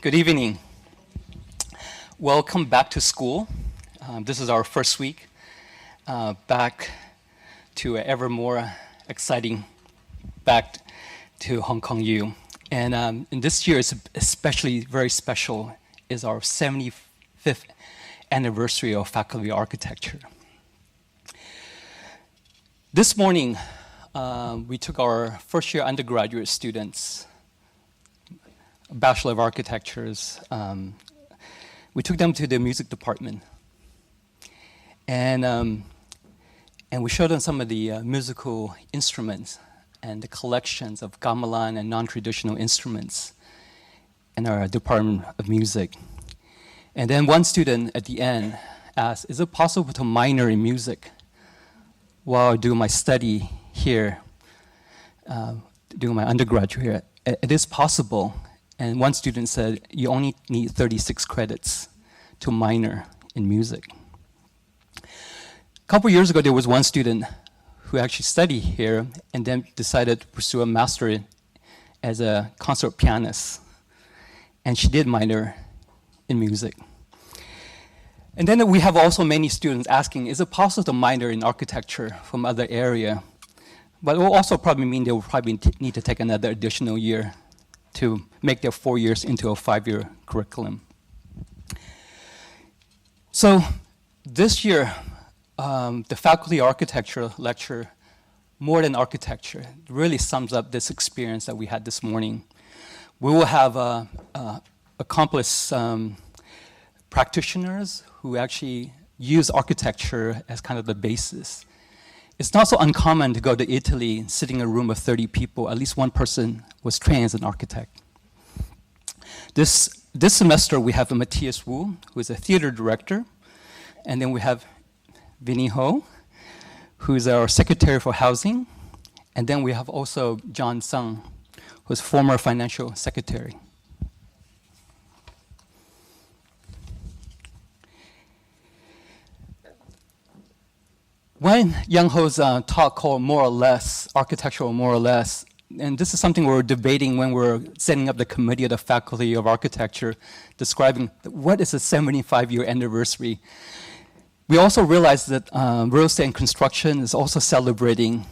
Good evening. Welcome back to school. This is our first week back to ever more exciting back to Hong Kong U. And this year is especially very special, is our 75th anniversary of Faculty of Architecture. This morning, we took our first year undergraduate students, Bachelor of Architectures, we took them to the music department. And we showed them some of the musical instruments and the collections of gamelan and non-traditional instruments in our Department of Music. And then one student at the end asked, is it possible to minor in music while I do my study here, doing my undergraduate here? It is possible. And one student said, you only need 36 credits to minor in music. A couple years ago, there was one student who actually studied here and then decided to pursue a master as a concert pianist. And she did minor in music. And then we have also many students asking, is it possible to minor in architecture from other area? But it will also probably mean they will probably need to take another additional year to make their 4 years into a 5-year curriculum. So this year, the Faculty of Architecture lecture, More Than Architecture, really sums up this experience that we had this morning. We will have accomplished practitioners who actually use architecture as kind of the basis. It's not so uncommon to go to Italy, sitting in a room of 30 people, at least one person was trained as an architect. This semester we have Matthias Wu, who is a theater director, and then we have Vinny Ho, who is our secretary for housing, and then we have also John Tsang, who is former financial secretary. When Yung Ho's talk called More or Less, Architectural More or Less, and this is something we're debating when we're setting up the committee of the Faculty of Architecture, describing what is a 75-year anniversary. We also realized that real estate and construction is also celebrating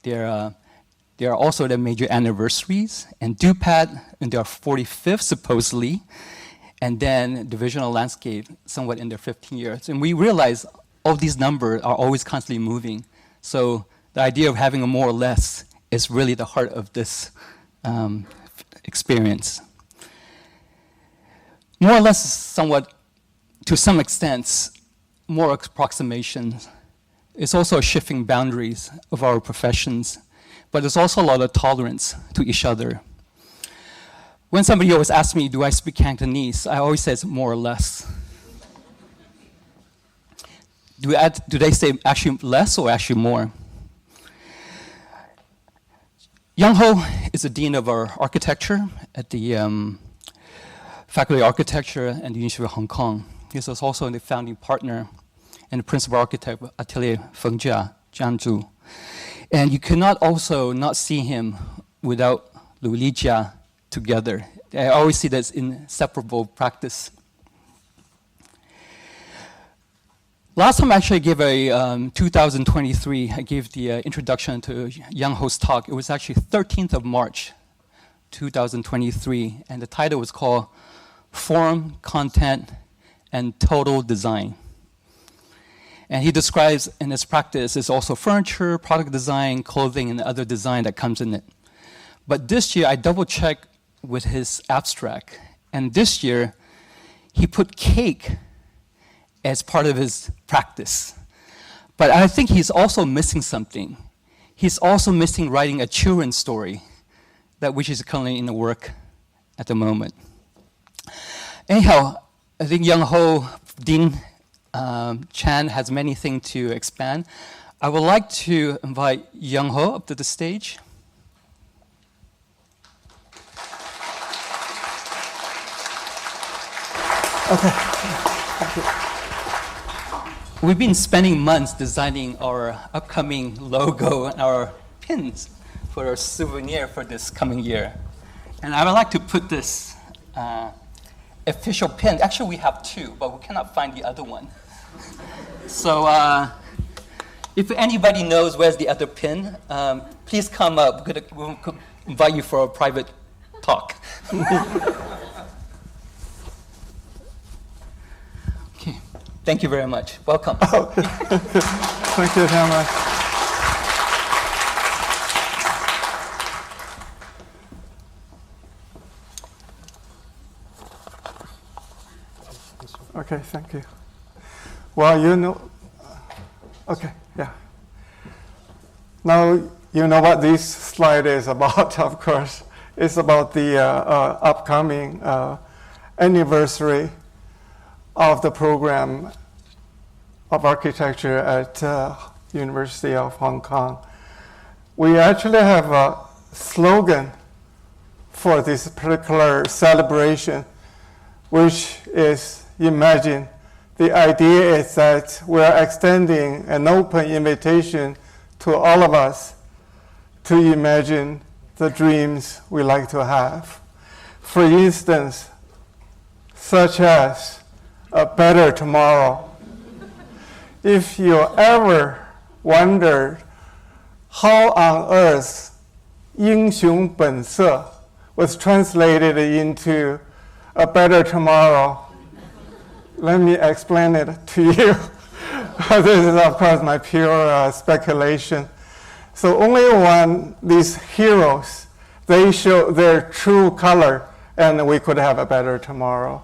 their also their major anniversaries, and DUPAT in their 45th supposedly, and then divisional landscape somewhat in their 15 years. And we realized all these numbers are always constantly moving. So the idea of having a more or less is really the heart of this experience. More or less is somewhat, to some extent, more approximations. It's also shifting boundaries of our professions, but there's also a lot of tolerance to each other. When somebody always asks me, do I speak Cantonese, I always say it's more or less. Do they say actually less or actually more? Yung Ho is the Dean of our Architecture at the Faculty of Architecture and the University of Hong Kong. He is also the founding partner and the principal architect of Atelier Feichang Jianzhu. And you cannot also not see him without Lijia together. I always see that as inseparable practice. Last time I actually gave a 2023, I gave the introduction to Yung Ho's talk. It was actually 13th of March, 2023, and the title was called Form, Content, and Total Design. And he describes in his practice is also furniture, product design, clothing, and other design that comes in it. But this year, I double-checked with his abstract, and this year, he put cake as part of his practice. But I think he's also missing something. He's also missing writing a children's story, which is currently in the work at the moment. Anyhow, I think Yung Ho, Dean Chan has many things to expand. I would like to invite Yung Ho up to the stage. Okay. Thank you. We've been spending months designing our upcoming logo and our pins for our souvenir for this coming year. And I would like to put this official pin. Actually, we have two, but we cannot find the other one. So if anybody knows where's the other pin, please come up. We'll invite you for a private talk. Okay, thank you very much. Welcome. Oh. Thank you, Thomas. Okay, thank you. Well, you know, okay, yeah. Now you know what this slide is about, of course. It's about the upcoming anniversary of the program of architecture at University of Hong Kong. We actually have a slogan for this particular celebration, which is imagine. The idea is that we're extending an open invitation to all of us to imagine the dreams we like to have. For instance, such as a better tomorrow. If you ever wondered how on earth 英雄本色 was translated into a better tomorrow, let me explain it to you. This is, of course, my pure speculation. So only when these heroes, they show their true color, and we could have a better tomorrow.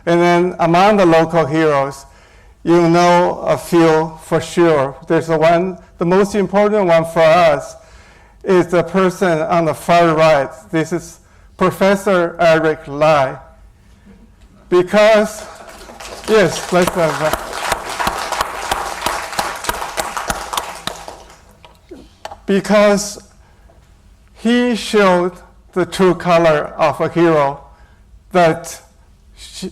And then among the local heroes, you know a few for sure. There's one, the most important one for us is the person on the far right. This is Professor Eric Lai. Because, yes, let's have that. Because he showed the true color of a hero that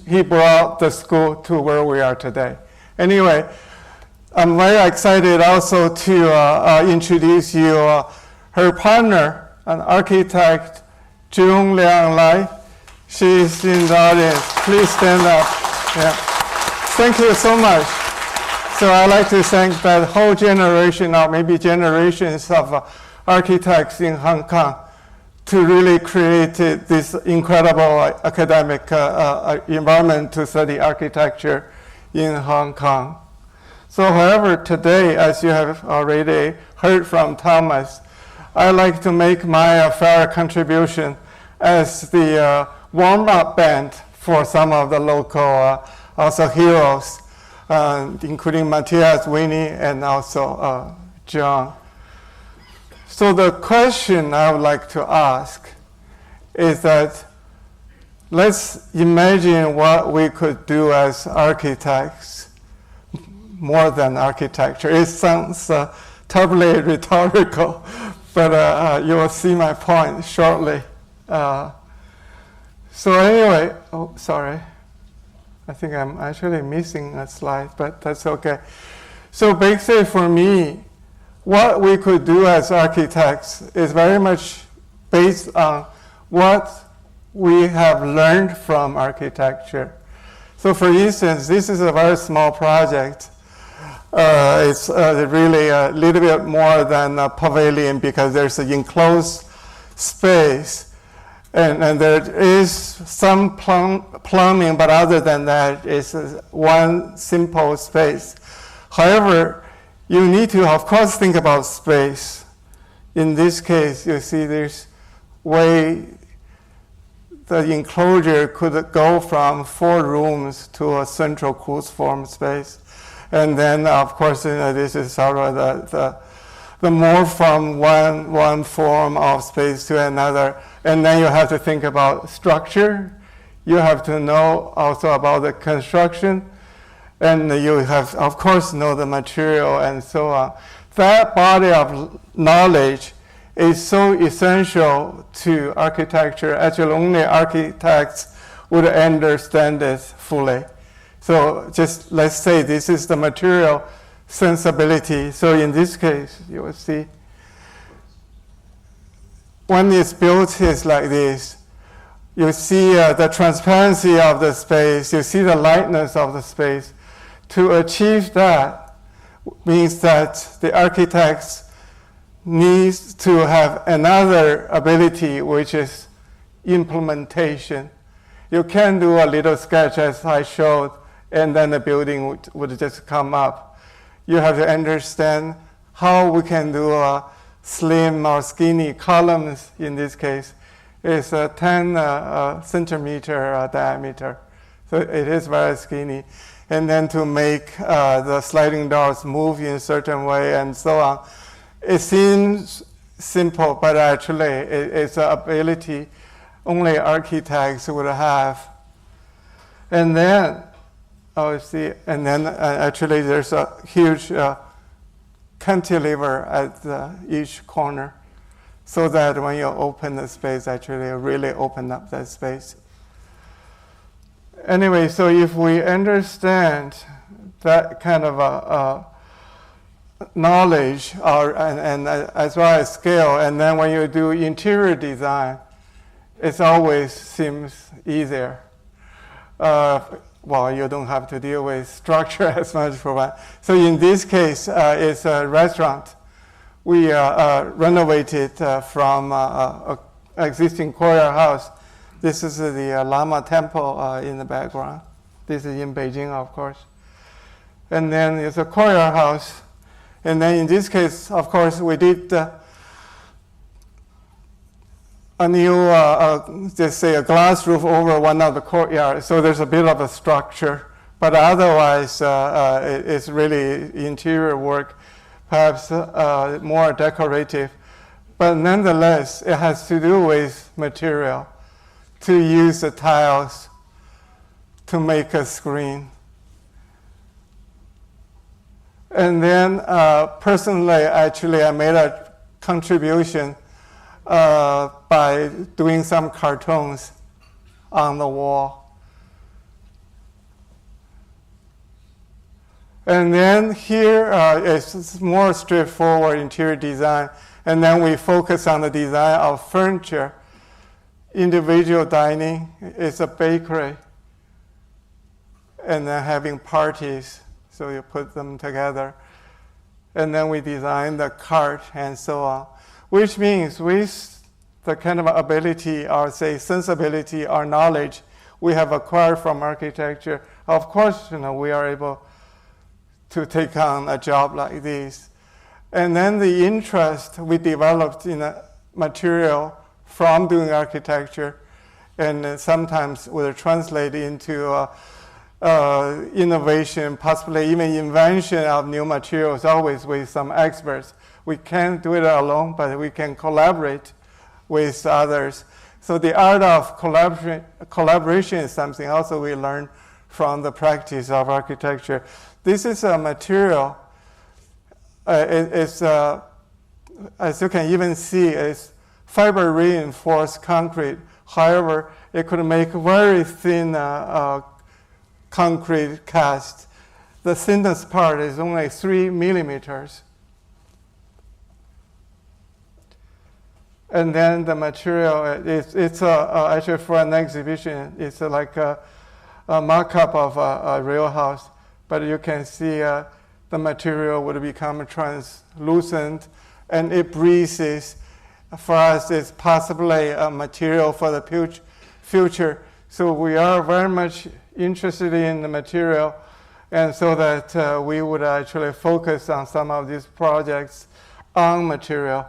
he brought the school to where we are today. Anyway, I'm very excited also to introduce you her partner, an architect, Jung Liang Lai. She's in the audience. Please stand up. Yeah. Thank you so much. So I'd like to thank that whole generation, or maybe generations of architects in Hong Kong to really create this incredible academic environment to study architecture in Hong Kong. So however, today, as you have already heard from Thomas, I'd like to make my fair contribution as the warm-up band for some of the local also heroes, including Matthias, Winnie, and also John. So the question I would like to ask is that let's imagine what we could do as architects, more than architecture. It sounds terribly rhetorical, but you will see my point shortly. So anyway, oh, sorry. I think I'm actually missing a slide, but that's okay. So basically for me, what we could do as architects is very much based on what we have learned from architecture. So for instance, this is a very small project. It's really a little bit more than a pavilion because there's an enclosed space. And there is some plumbing, but other than that, it's one simple space. However, you need to, of course, think about space. In this case, you see there's way the enclosure could go from 4 rooms to a central cruciform space. And then, of course, this is sort of the move from one form of space to another. And then you have to think about structure. You have to know also about the construction. And you have, of course, know the material and so on. That body of knowledge is so essential to architecture. Actually, only architects would understand it fully. So just let's say this is the material sensibility. So in this case, you will see when it's built, it's like this. You see the transparency of the space, you see the lightness of the space. To achieve that means that the architects needs to have another ability, which is implementation. You can do a little sketch as I showed, and then the building would just come up. You have to understand how we can do a slim or skinny columns in this case. It's a 10 centimeter diameter. So it is very skinny. And then to make the sliding doors move in a certain way and so on. It seems simple, but actually it's an ability only architects would have. And then, actually there's a huge cantilever at each corner, so that when you open the space, actually really open up that space. Anyway, so if we understand that kind of a knowledge and as well as scale, and then when you do interior design, it always seems easier. Well, you don't have to deal with structure as much for one. So in this case, it's a restaurant. We renovated from an existing courtyard house. This is the Lama Temple in the background. This is in Beijing, of course. And then it's a courtyard house. And then in this case, of course, we did a new, just say a glass roof over one of the courtyards. So there's a bit of a structure, but otherwise it's really interior work, perhaps more decorative. But nonetheless, it has to do with material, to use the tiles to make a screen. And then personally, actually, I made a contribution by doing some cartoons on the wall. And then here it's more straightforward interior design. And then we focus on the design of furniture. Individual dining is a bakery. And then having parties, so you put them together. And then we design the cart and so on. Which means with the kind of ability or say sensibility or knowledge we have acquired from architecture, of course, we are able to take on a job like this. And then the interest we developed in a material from doing architecture, and sometimes will translate into innovation, possibly even invention of new materials, always with some experts. We can't do it alone, but we can collaborate with others. So the art of collaboration is something also we learn from the practice of architecture. This is a material. It's as you can even see, it's fiber reinforced concrete. However, it could make very thin concrete cast. The thinnest part is only 3 millimeters. And then the material, it's actually for an exhibition, it's like a mock-up of a real house. But you can see the material would become translucent and it breathes. For us, it's possibly a material for the future. So we are very much interested in the material, and so that we would actually focus on some of these projects on material.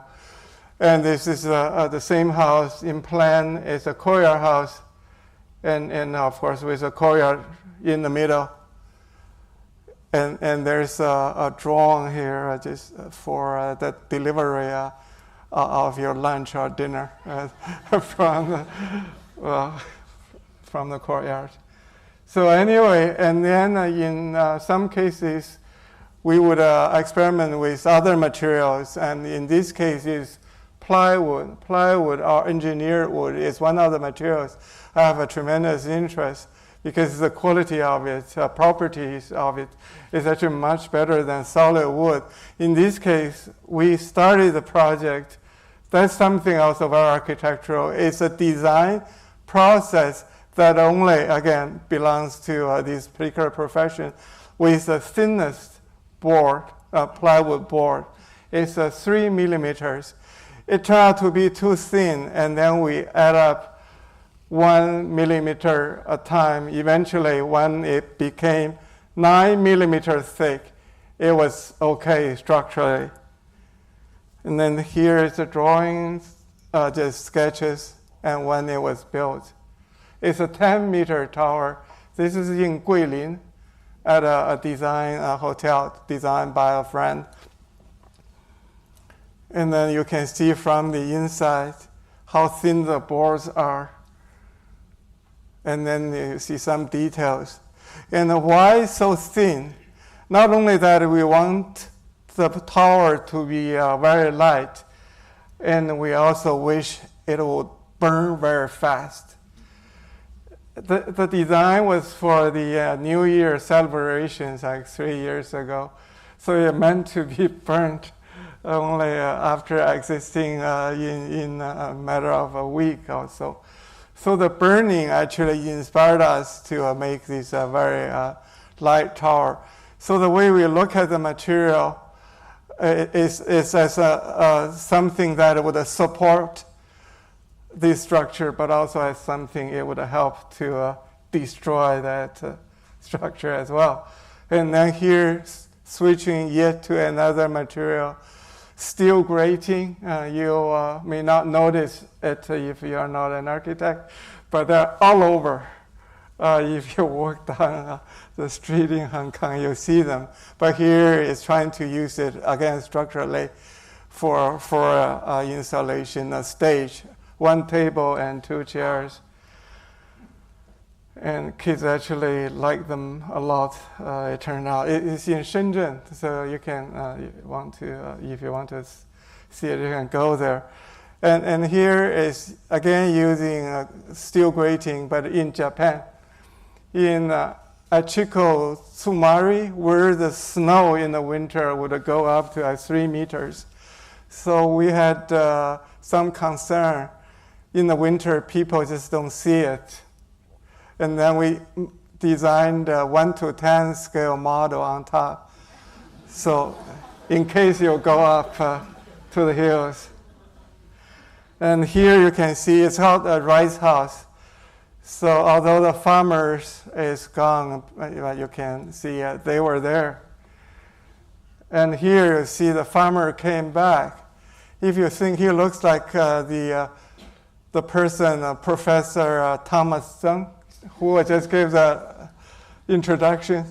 And this is the same house in plan. It's a courtyard house, and of course with a courtyard in the middle. And there's a drawing here just for the delivery of your lunch or dinner from the courtyard. So anyway, and then in some cases, we would experiment with other materials, and in this case is plywood. Plywood or engineered wood is one of the materials I have a tremendous interest, because the quality of it, properties of it, is actually much better than solid wood. In this case, we started the project. That's something also very architectural. It's a design process that only, again, belongs to this particular profession with the thinnest board, plywood board. It's 3 millimeters. It turned out to be too thin, and then we add up 1 millimeter a time. Eventually, when it became 9 millimeters thick, it was okay structurally. And then here is the drawings, just sketches, and when it was built. It's a 10-meter tower. This is in Guilin at a design hotel designed by a friend. And then you can see from the inside how thin the boards are. And then you see some details. And why so thin? Not only that we want the tower to be very light, and we also wish it would burn very fast. The design was for the New Year celebrations like 3 years ago. So it meant to be burnt only after existing in a matter of a week or so. So the burning actually inspired us to make this very light tower. So the way we look at the material is as something that would support this structure, but also as something it would help to destroy that structure as well. And then here, switching yet to another material, steel grating. You may not notice it if you are not an architect, but they're all over. If you walk down the street in Hong Kong, you'll see them. But here is trying to use it, again, structurally for installation, a stage, 1 table and 2 chairs. And kids actually like them a lot, it turned out. It's in Shenzhen, so you can, if you want to see it, you can go there. And here is, again, using steel grating, but in Japan. In Achiko, Tsumari, where the snow in the winter would go up to 3 meters. So we had some concern. In the winter, people just don't see it. And then we designed a 1 to 10 scale model on top. So in case you go up to the hills. And here you can see it's called a rice house. So although the farmers is gone, you can see they were there. And here you see the farmer came back. If you think he looks like the person, Professor Thomas Tsang, who just gave the introduction,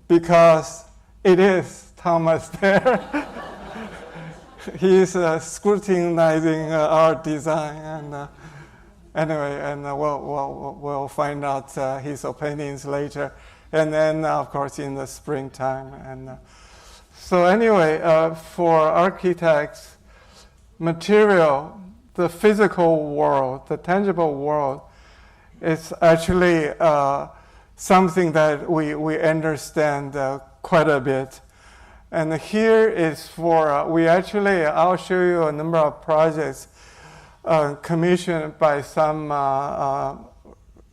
because it is Thomas there. He's scrutinizing our design, and anyway, and we'll find out his opinions later, and then of course in the springtime. And so anyway, for architects, material, the physical world, the tangible world, is actually something that we understand quite a bit. And here is for, I'll show you a number of projects commissioned by some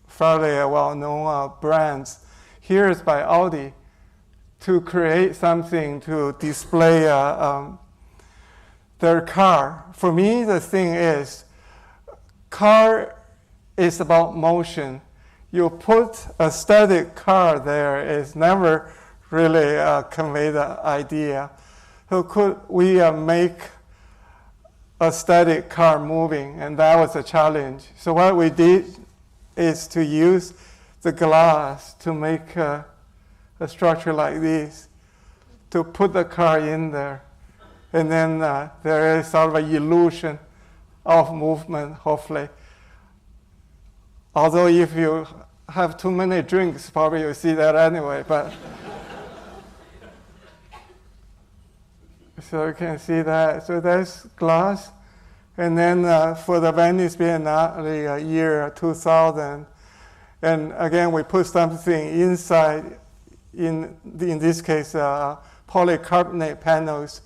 fairly well-known brands. Here is by Audi to create something to display their car. For me, the thing is, car is about motion. You put a static car there is never really convey the idea. So could we make a static car moving? And that was a challenge. So what we did is to use the glass to make a structure like this, to put the car in there. And then there is sort of an illusion of movement, hopefully. Although if you have too many drinks, probably you'll see that anyway. But so you can see that. So that's glass. And then for the Venice Biennale year 2000, and again, we put something inside, in this case, polycarbonate panels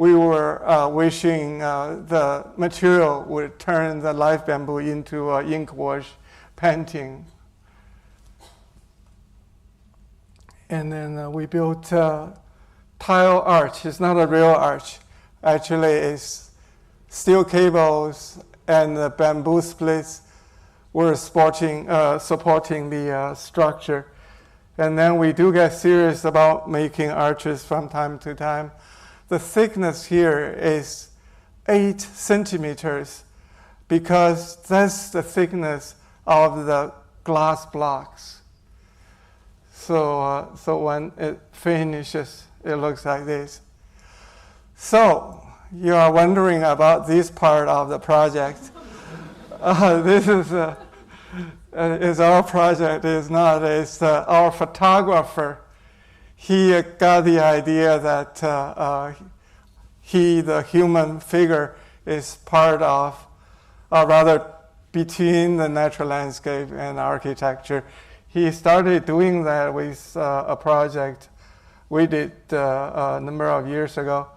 we were wishing the material would turn the live bamboo into ink wash painting. And then we built tile arch. It's not a real arch. Actually, it's steel cables and the bamboo splits were supporting the structure. And then we do get serious about making arches from time to time. The thickness here is 8 centimeters because that's the thickness of the glass blocks. So when it finishes, it looks like this. So you are wondering about this part of the project. This is our project. It's not. It's our photographer. He got the idea that the human figure, is part of, or rather between the natural landscape and architecture. He started doing that with a project we did a number of years ago.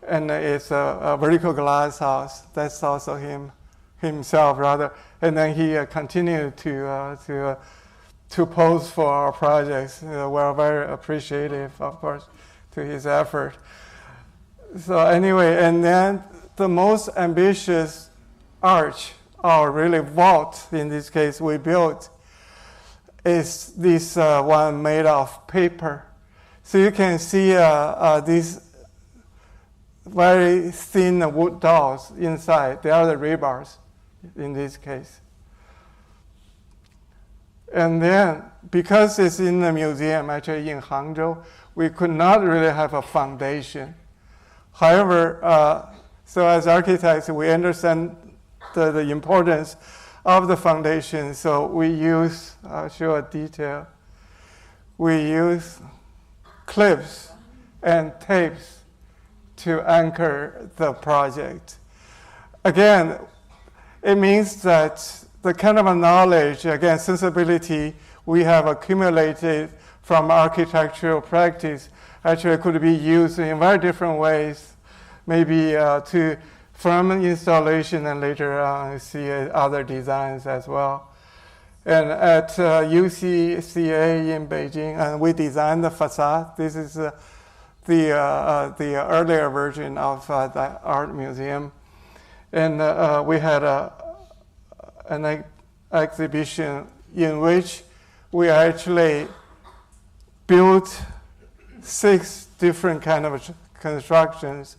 And it's a vertical glass house. That's also himself, rather. And then he continued to pose for our projects. We're very appreciative, of course, to his effort. So anyway, and then the most ambitious arch, or really vault in this case, we built is this one made of paper. So you can see these very thin wood dolls inside. They are the rebars in this case. And then, because it's in the museum, actually in Hangzhou, we could not really have a foundation. However, so as architects, we understand the importance of the foundation. So we use, I'll show a detail. We use clips and tapes to anchor the project. Again, it means that the kind of knowledge, again, sensibility we have accumulated from architectural practice actually could be used in very different ways, maybe from installation and later on see other designs as well. And at UCCA in Beijing, and we designed the facade. This is the earlier version of the art museum. And we had an exhibition in which we actually built 6 different kind of constructions,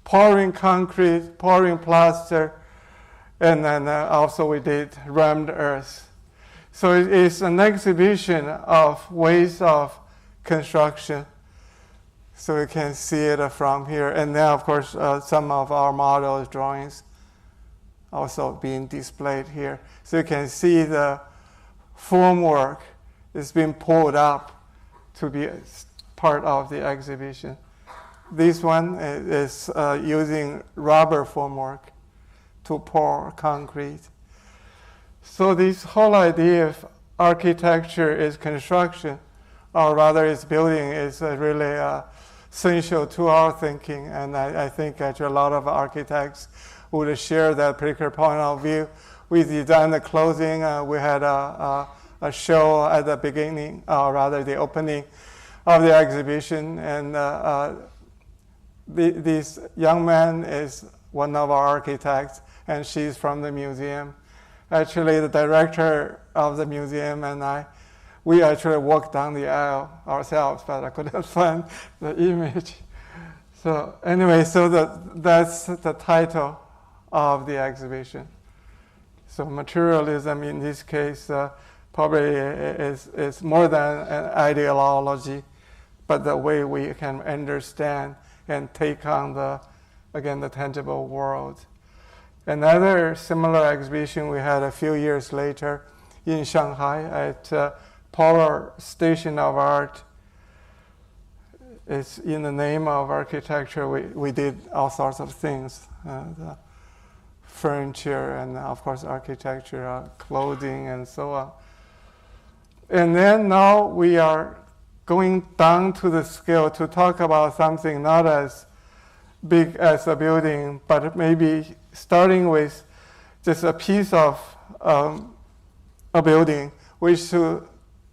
pouring concrete, pouring plaster, and then also we did rammed earth. So it's an exhibition of ways of construction. So you can see it from here. And then, of course, some of our models drawings also being displayed here. So you can see the formwork is being pulled up to be part of the exhibition. This one is using rubber formwork to pour concrete. So this whole idea of architecture is construction, or rather is building, is really essential to our thinking. And I think actually a lot of architects would share that particular point of view. We designed the clothing. We had a show at the beginning, or rather the opening of the exhibition. And this young man is one of our architects, and she's from the museum. Actually, the director of the museum and we actually walked down the aisle ourselves, but I couldn't find the image. So anyway, so that's the title of the exhibition. So materialism in this case probably is more than an ideology, but the way we can understand and take on the tangible world. Another similar exhibition we had a few years later in Shanghai at Polar Station of Art. It's in the name of architecture. We did all sorts of things, the furniture and of course architecture, clothing and so on. And then now we are going down to the scale to talk about something not as big as a building, but maybe starting with just a piece of a building, we should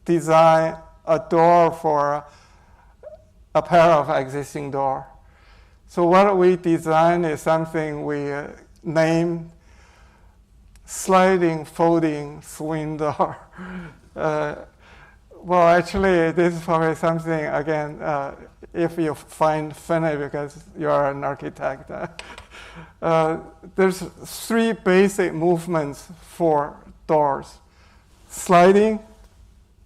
design a door for a pair of existing door. So what we design is something we name sliding, folding, swing door. Well, actually, this is probably something, again, if you find funny because you're an architect. There's three basic movements for doors. Sliding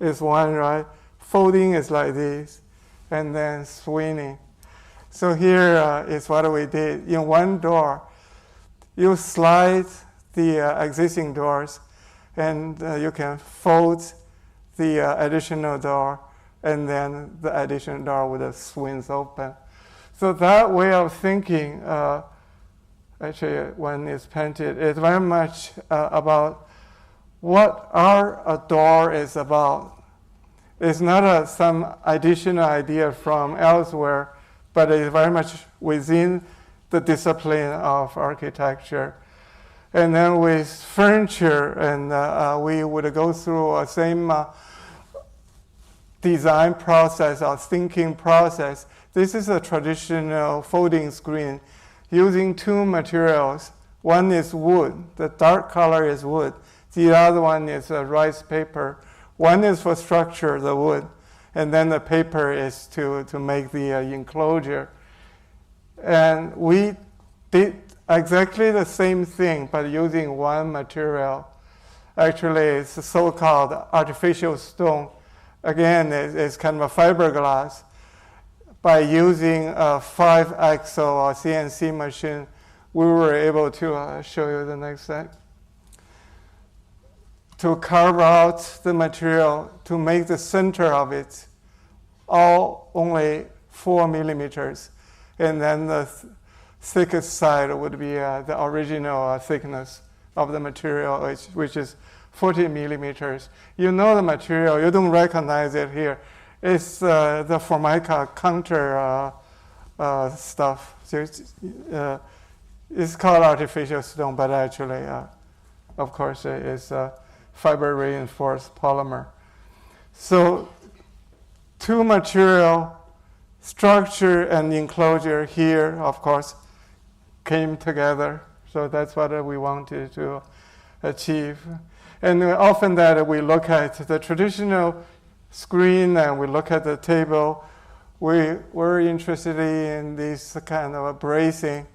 is one, right? Folding is like this, and then swinging. So here is what we did. In one door, you slide the existing doors, and you can fold the additional door, and then the additional door would swings open. So that way of thinking, actually, when it's painted, is very much about what a door is about. It's not some additional idea from elsewhere, but it's very much within the discipline of architecture. And then with furniture, and we would go through a same design process or thinking process. This is a traditional folding screen using two materials. One is wood, the dark color is wood. The other one is rice paper. One is for structure, the wood, and then the paper is to make the enclosure. And we did exactly the same thing, but using one material. Actually, it's a so-called artificial stone. Again, it's kind of a fiberglass. By using a 5-axle or CNC machine, we were able to show you the next slide. To carve out the material, to make the center of it all only 4 millimeters. And then the thickest side would be the original thickness of the material, which is 40 millimeters. You know the material, you don't recognize it here. It's the Formica counter stuff. So it's called artificial stone, but actually, of course, it's fiber reinforced polymer. So two material, structure and enclosure here, of course, came together. So that's what we wanted to achieve. And often that we look at the traditional screen and we look at the table, we're interested in this kind of bracing.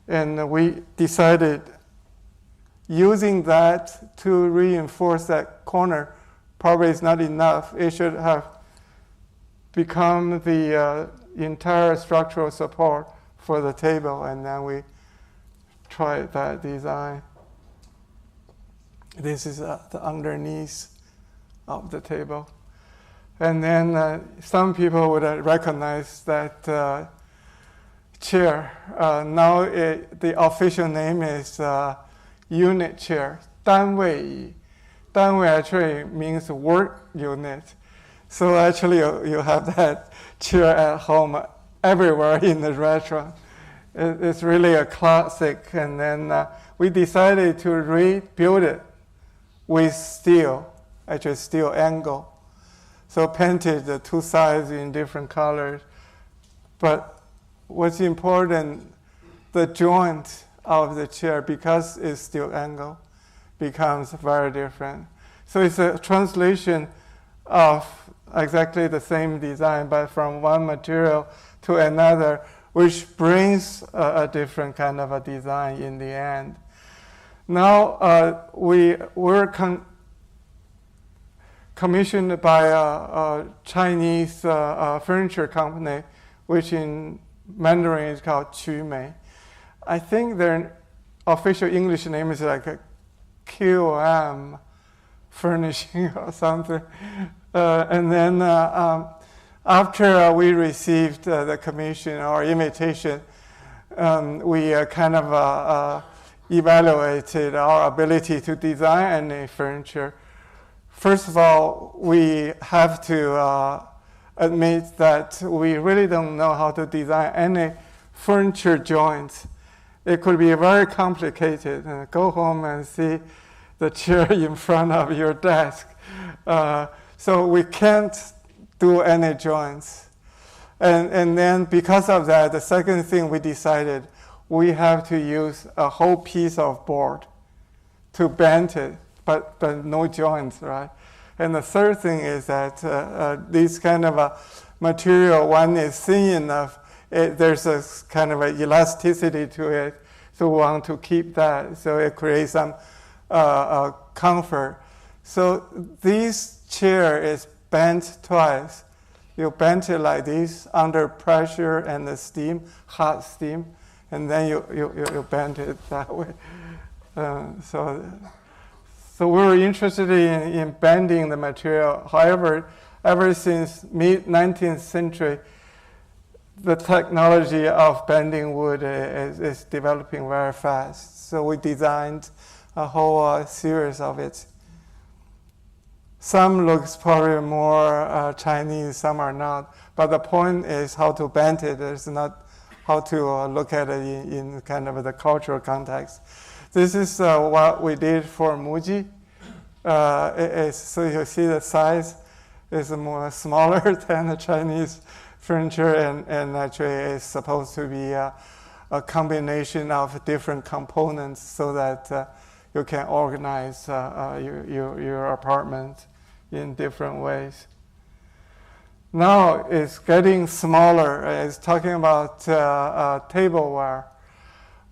And we decided using that to reinforce that corner probably is not enough. It should have become the entire structural support for the table, and then we tried that design. This is the underneath of the table. And then some people would recognize that chair. Now the official name is unit chair, 单位椅. 单位 actually means work unit. So actually you have that chair at home everywhere in the restaurant. It's really a classic. And then we decided to rebuild it with steel, actually steel angle. So painted the two sides in different colors. But what's important, the joint of the chair, because it's steel angle, becomes very different. So it's a translation of exactly the same design, but from one material to another, which brings a different kind of a design in the end. Now we were commissioned by a Chinese furniture company, which in Mandarin is called Qumei. I think their official English name is like a QM furnishing or something. And then after we received the commission or invitation, we kind of evaluated our ability to design any furniture. First of all, we have to admit that we really don't know how to design any furniture joints. It could be very complicated. Go home and see the chair in front of your desk. So we can't do any joints. And then because of that, the second thing we decided, we have to use a whole piece of board to bend it, but no joints, right? And the third thing is that this kind of a material, one is thin enough, there's a kind of an elasticity to it, so we want to keep that, so it creates some comfort. So this chair is bent twice. You bend it like this under pressure and the steam, hot steam, and then you bend it that way. So we were interested in bending the material. However, ever since mid-19th century, the technology of bending wood is developing very fast. So we designed a whole series of it. Some looks probably more Chinese, some are not. But the point is how to bend it. It's not how to look at it in kind of the cultural context. This is what we did for Muji. So you see the size is more smaller than the Chinese furniture, and actually it's supposed to be a combination of different components so that you can organize your apartment in different ways. Now it's getting smaller. It's talking about tableware,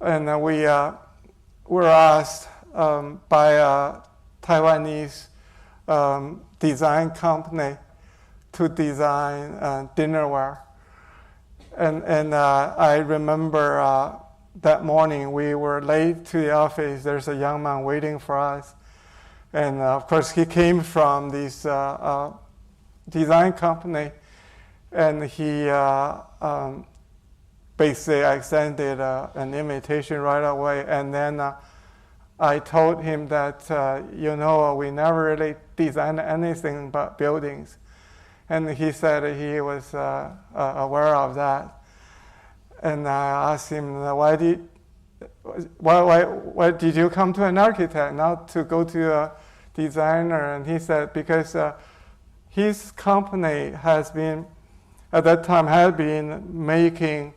and we were asked by a Taiwanese design company to design dinnerware. And I remember that morning we were late to the office. There's a young man waiting for us. And of course he came from this design company, and he basically extended an invitation right away. And then I told him that, we never really designed anything but buildings. And he said he was aware of that. And I asked him, why did you come to an architect, not to go to a designer? And he said, because his company has been, at that time, had been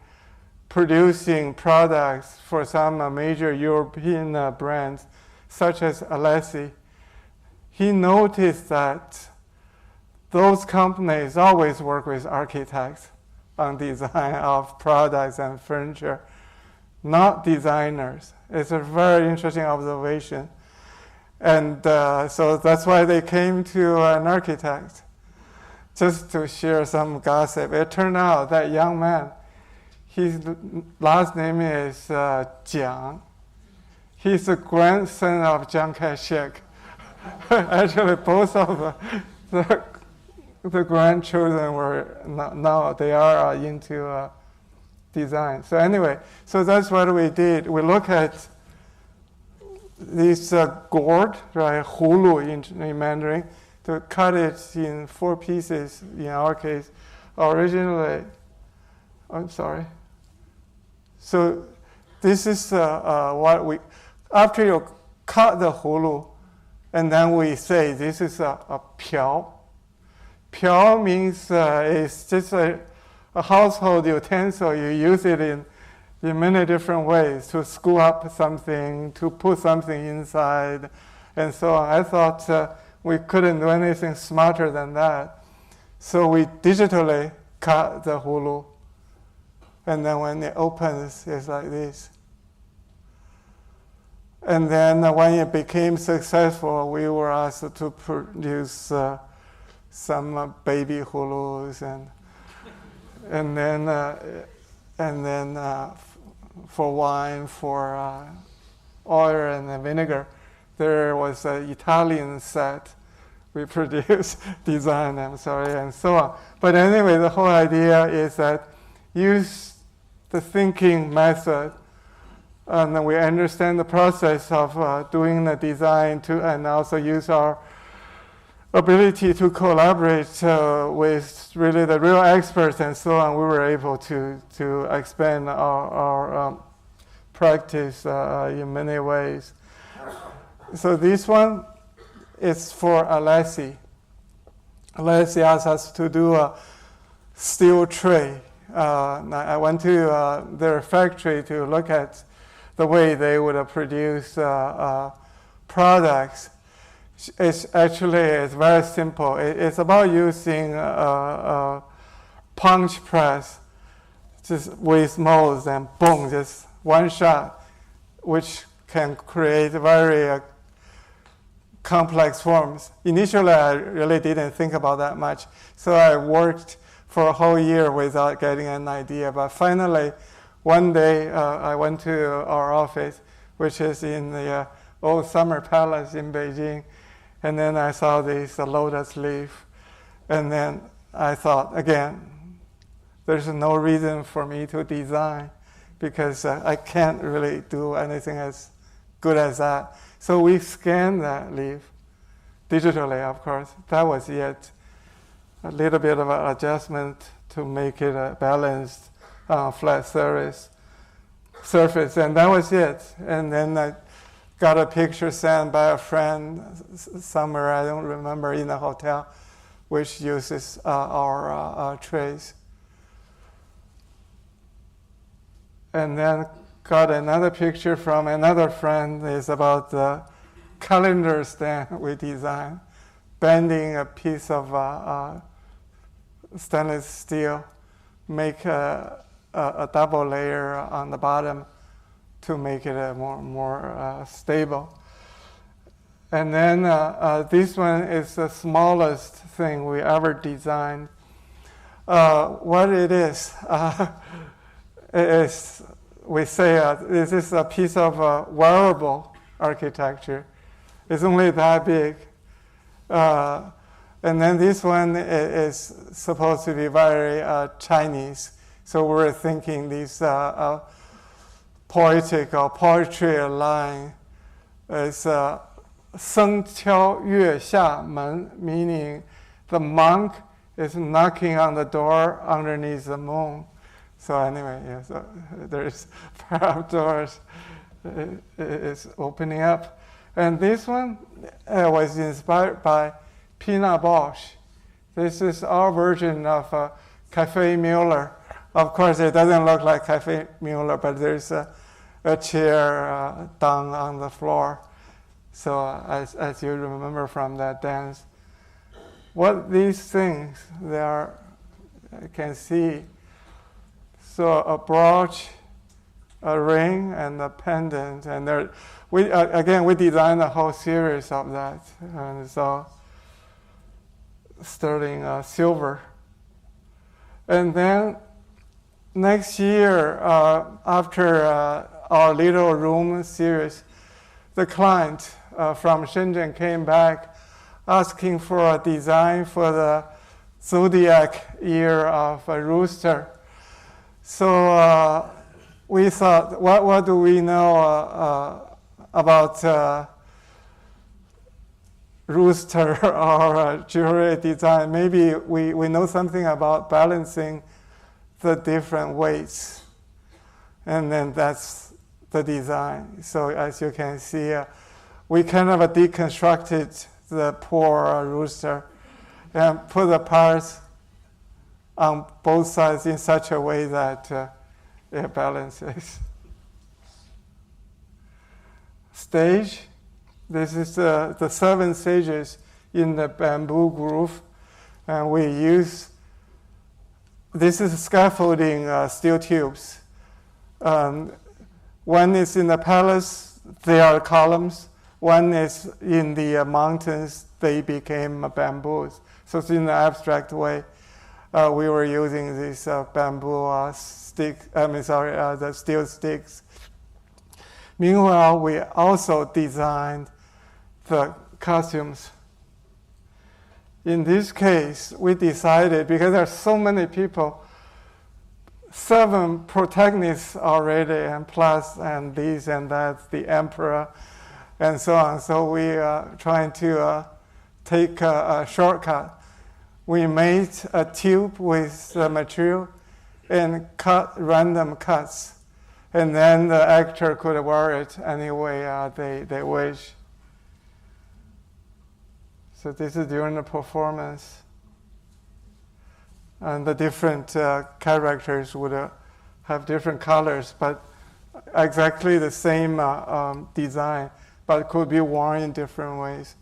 producing products for some major European brands, such as Alessi. He noticed that those companies always work with architects on design of products and furniture, not designers. It's a very interesting observation. And so that's why they came to an architect, just to share some gossip. It turned out that young man, his last name is Jiang. He's the grandson of Chiang Kai-shek. Actually, both of the grandchildren were now they are into design. So anyway, so that's what we did. We look at this gourd, right, hulu in Mandarin, to cut it in 4 pieces. In our case, originally, I'm sorry. So this is what we, after you cut the hulu, and then we say this is a piao. Piao means it's just a household utensil. You use it in many different ways to screw up something, to put something inside, and so on. I thought we couldn't do anything smarter than that. So we digitally cut the hulu, and then when it opens, it's like this. And then when it became successful, we were asked to produce some baby hulus, and then for wine, for oil and vinegar, there was an Italian set we produced, design, I'm sorry, and so on. But anyway, the whole idea is that use the thinking method, and we understand the process of doing the design and also use our ability to collaborate with really the real experts and so on, we were able to expand our practice in many ways. So this one is for Alessi. Alessi asked us to do a steel tray. I went to their factory to look at the way they would produce products. It's very simple. It's about using a punch press just with molds and boom, just one shot, which can create very complex forms. Initially, I really didn't think about that much, so I worked for a whole year without getting an idea. But finally, one day, I went to our office, which is in the old Summer Palace in Beijing, and then I saw this lotus leaf, and then I thought, again, there's no reason for me to design because I can't really do anything as good as that. So we scanned that leaf digitally, of course. That was yet a little bit of an adjustment to make it a balanced flat surface, and that was it. And then I got a picture sent by a friend somewhere, I don't remember, in a hotel, which uses our trays. And then got another picture from another friend. It's about the calendar stand we designed, bending a piece of stainless steel, make a double layer on the bottom to make it more stable. And then this one is the smallest thing we ever designed. What it is we say this is a piece of wearable architecture. It's only that big. And then this one is supposed to be very Chinese. So we're thinking this poetic or poetry line is 僧敲月下门, meaning the monk is knocking on the door underneath the moon. So anyway, yeah, so there's perhaps doors is opening up. And this one was inspired by Pina Bausch. This is our version of Cafe Mueller. Of course, it doesn't look like Cafe Mueller, but there's a chair down on the floor. So as you remember from that dance, what these things, they are, you can see. So a brooch, a ring, and a pendant. And we designed a whole series of that. And so sterling silver. And then next year, after our little room series, the client from Shenzhen came back asking for a design for the zodiac year of a rooster. So we thought, what do we know about rooster or jewelry design? Maybe we know something about balancing the different weights. And then that's the design. So as you can see, we kind of deconstructed the poor rooster and put the parts on both sides in such a way that it balances. Stage. This is the 7 stages in the bamboo groove. And we use, this is scaffolding steel tubes. One is in the palace, they are columns. One is in the mountains, they became bamboos. So it's in an abstract way. We were using these bamboo the steel sticks. Meanwhile, we also designed the costumes. In this case, we decided, because there are so many people, 7 protagonists already, and plus, and these and that, the emperor, and so on. So we are trying to take a shortcut. We made a tube with the material and cut random cuts. And then the actor could wear it any way they wish. So this is during the performance. And the different characters would have different colors, but exactly the same design, but could be worn in different ways.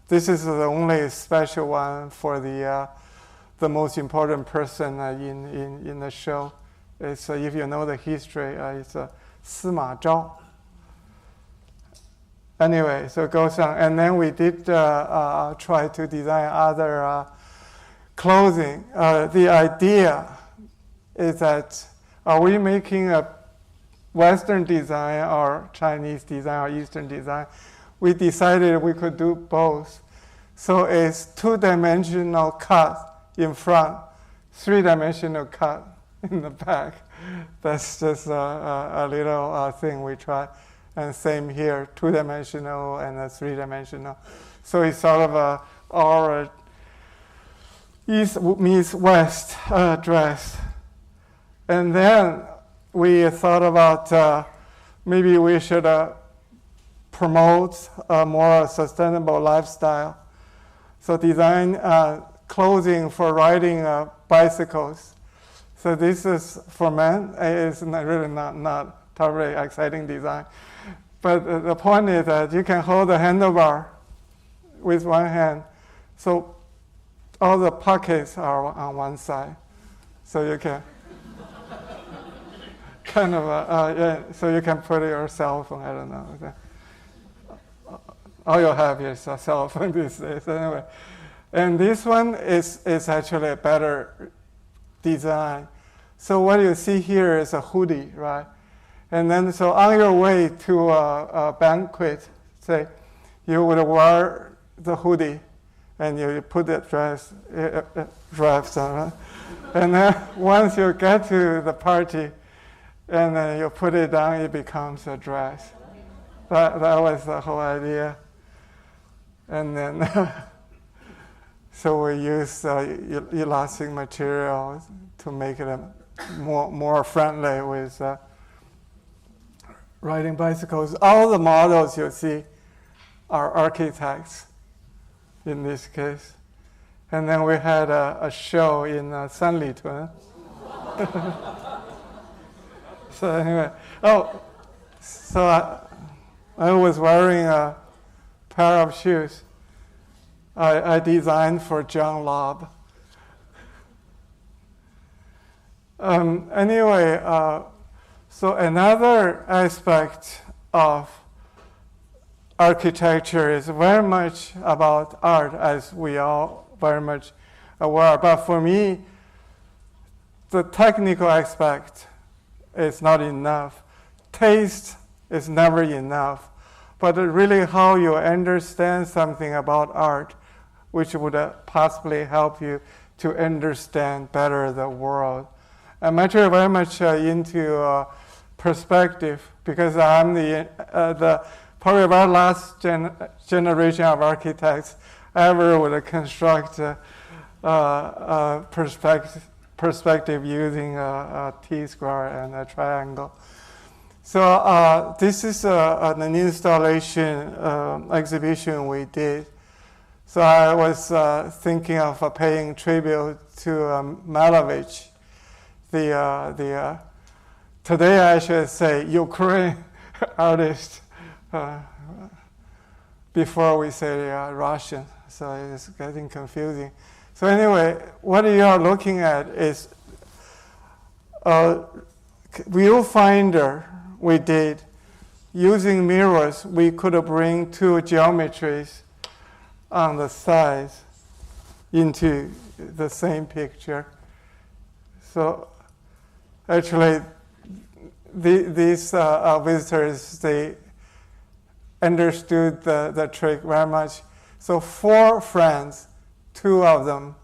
This is the only special one for the most important person in the show. It's, if you know the history, it's Sima Zhao. Anyway, so it goes on. And then we did try to design other clothing. The idea is that, are we making a Western design or Chinese design or Eastern design? We decided we could do both. So it's two-dimensional cut in front, three-dimensional cut in the back. That's just a little thing we tried. And same here, two-dimensional and three-dimensional. So it's sort of our East meets West dress. And then we thought about maybe we should promote a more sustainable lifestyle. So design clothing for riding bicycles. So this is for men. It's really not totally exciting design. But the point is that you can hold the handlebar with one hand. So all the pockets are on one side. So you can kind of, so you can put your cell phone, I don't know. All you have is a cell phone these days anyway. And this one is actually a better design. So what you see here is a hoodie, right? And then so on your way to a banquet, say, you would wear the hoodie and you put the dress on, right? And then once you get to the party and then you put it down, it becomes a dress. That was the whole idea. And then, so we use elastic material to make it more friendly with riding bicycles. All the models you see are architects in this case. And then we had a show in Sanlitun. So anyway, so I was wearing a pair of shoes I designed for John Lobb. Anyway, so another aspect of architecture is very much about art, as we all very much aware. But for me, the technical aspect is not enough. Taste is never enough. But really how you understand something about art, which would possibly help you to understand better the world. I'm actually very much into perspective, because I'm the probably very last generation of architects ever would construct perspective using a T-square and a triangle. So this is an installation exhibition we did. So I was thinking of paying tribute to Malevich, today I should say Ukraine artist, before we say Russian, so it's getting confusing. So anyway, what you are looking at is a viewfinder we did. Using mirrors, we could bring two geometries on the sides into the same picture. So actually, these visitors, they understood the trick very much. So 4 friends, 2 of them,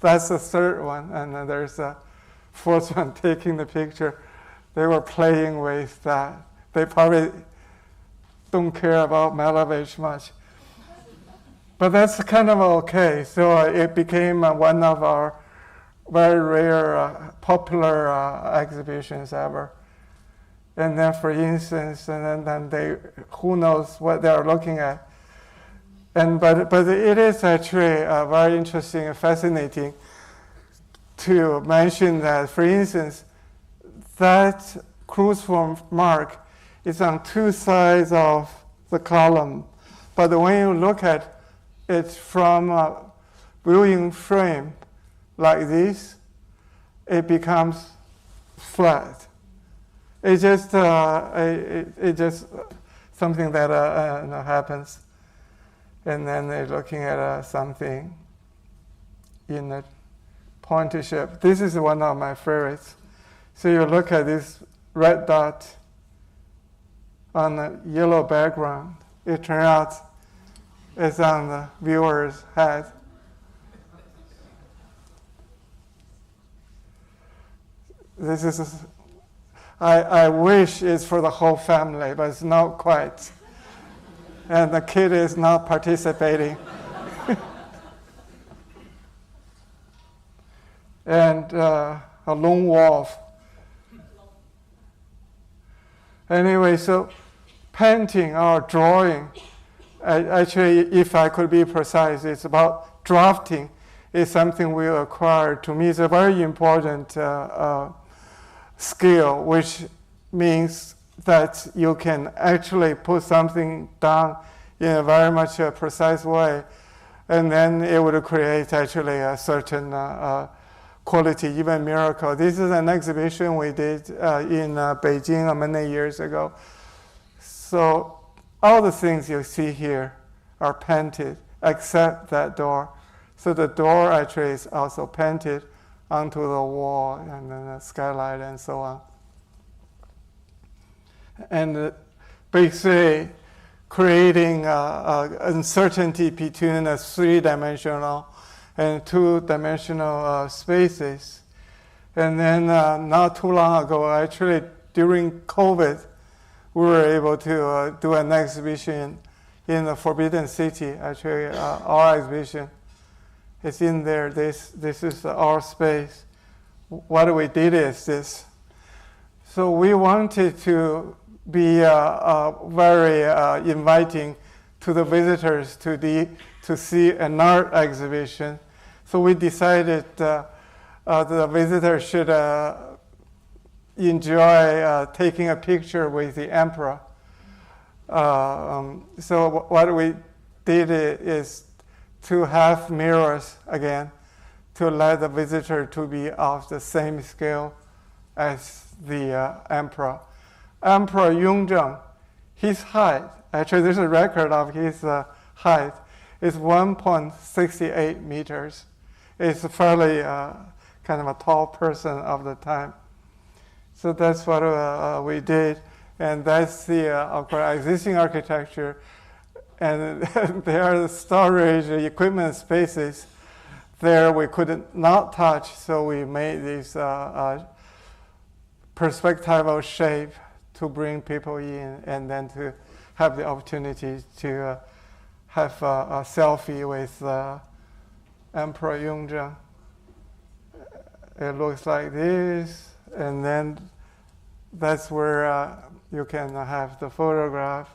that's the third one, and then there's a 4th one taking the picture. They were playing with that. They probably don't care about Malevich much. But that's kind of okay. So it became one of our very rare, popular exhibitions ever. And then, for instance, and then they, who knows what they're looking at. But it is actually very interesting and fascinating to mention that, for instance, that cruciform mark is on two sides of the column. But when you look at it from a viewing frame like this, it becomes flat. It's just it just something that happens. And then they're looking at something in a pointy shape. This is one of my favorites. So you look at this red dot on a yellow background. It turns out it's on the viewer's head. This is, I wish it's for the whole family, but it's not quite. And the kid is not participating. And a lone wolf. Anyway, so painting or drawing, actually, if I could be precise, it's about drafting. Is something we acquired. To me, it's a very important skill, which means that you can actually put something down in a very much precise way, and then it would create actually a certain quality, even miracle. This is an exhibition we did in Beijing many years ago. So all the things you see here are painted except that door. So the door actually is also painted onto the wall and then the skylight and so on. And basically creating uncertainty between a three-dimensional and two-dimensional spaces. And then not too long ago, actually during COVID, we were able to do an exhibition in the Forbidden City. Actually, our exhibition is in there. This is our space. What we did is this. So we wanted to be very inviting to the visitors to see an art exhibition. So we decided the visitors should enjoy taking a picture with the emperor. So what we did is to have mirrors again, to let the visitor to be of the same scale as the emperor. Emperor Yung Chang, his height, actually there's a record of his height, is 1.68 meters. It's a fairly kind of a tall person of the time. So that's what we did, and that's the of course, existing architecture. And there are the storage equipment spaces there we could not touch, so we made this perspectival shape to bring people in, and then to have the opportunity to have a selfie with Emperor Yung Chang. It looks like this, and then that's where you can have the photograph.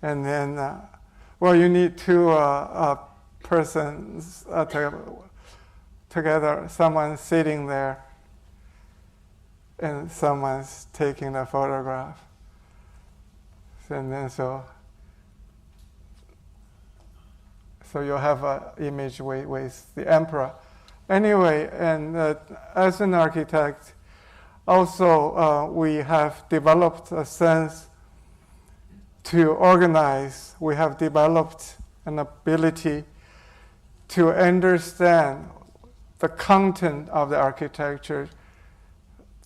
And then, well, you need two persons together, someone sitting there and someone's taking the photograph. And then so you have an image with the emperor. Anyway, and as an architect, also we have developed a sense to organize. We have developed an ability to understand the content of the architecture,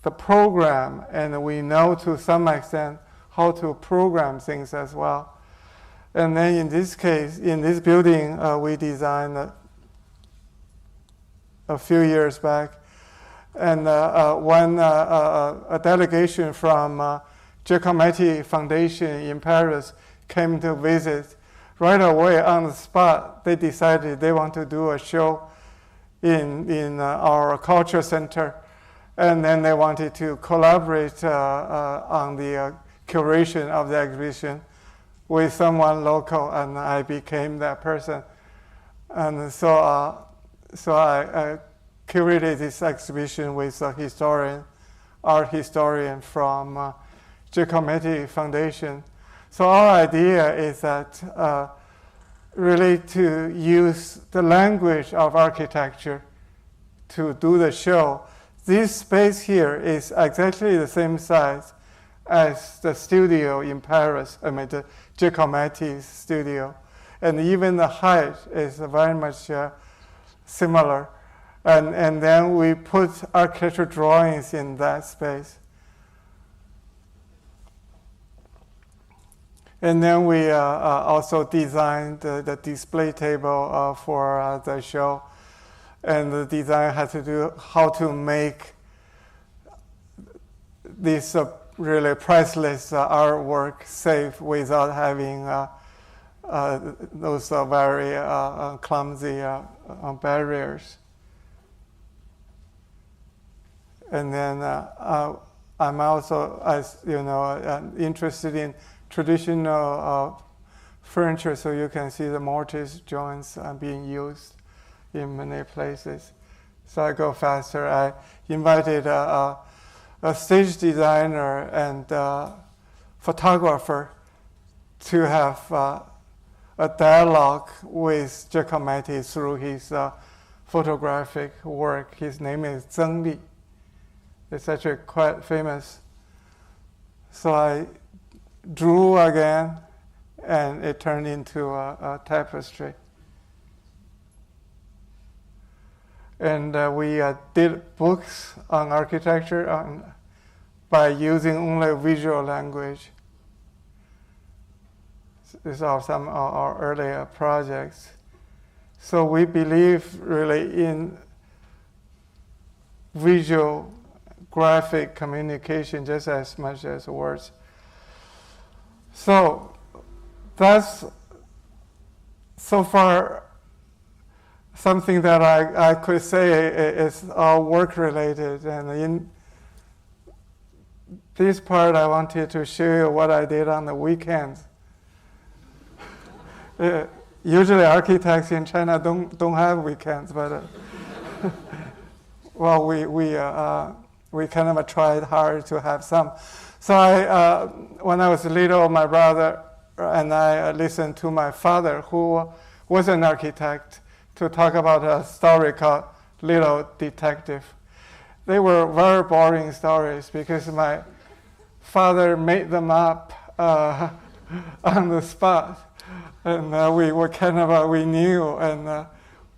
the program, and we know to some extent how to program things as well. And then in this case, in this building, we designed a few years back, and a delegation from Giacometti Foundation in Paris came to visit right away on the spot, they decided they want to do a show in our culture center. And then they wanted to collaborate on the curation of the exhibition with someone local, and I became that person. And so I curated this exhibition with a historian, art historian from Giacometti Foundation. So our idea is that really to use the language of architecture to do the show. This space here is exactly the same size as the studio in Paris, the Giacometti studio. And even the height is very much similar. And then we put architectural drawings in that space. And then we also designed the display table for the show. And the design had to do how to make this really priceless artwork safe without having those very clumsy barriers. And then I'm also, as you know, interested in traditional furniture, so you can see the mortise joints being used in many places. So I go faster. I invited a stage designer and photographer to have a dialogue with Giacometti through his photographic work. His name is Zeng Li. It's actually quite famous. So I drew again, and it turned into a tapestry. And we did books on architecture by using only visual language. These are some of our earlier projects. So we believe really in visual, graphic communication just as much as words. So that's so far something that I could say is all work related. And in this part, I wanted to show you what I did on the weekends. Usually architects in China don't have weekends, but well, we kind of tried hard to have some. So when I was little, my brother and I listened to my father, who was an architect, to talk about a story called Little Detective. They were very boring stories because my father made them up on the spot. And we were kind of, we knew, and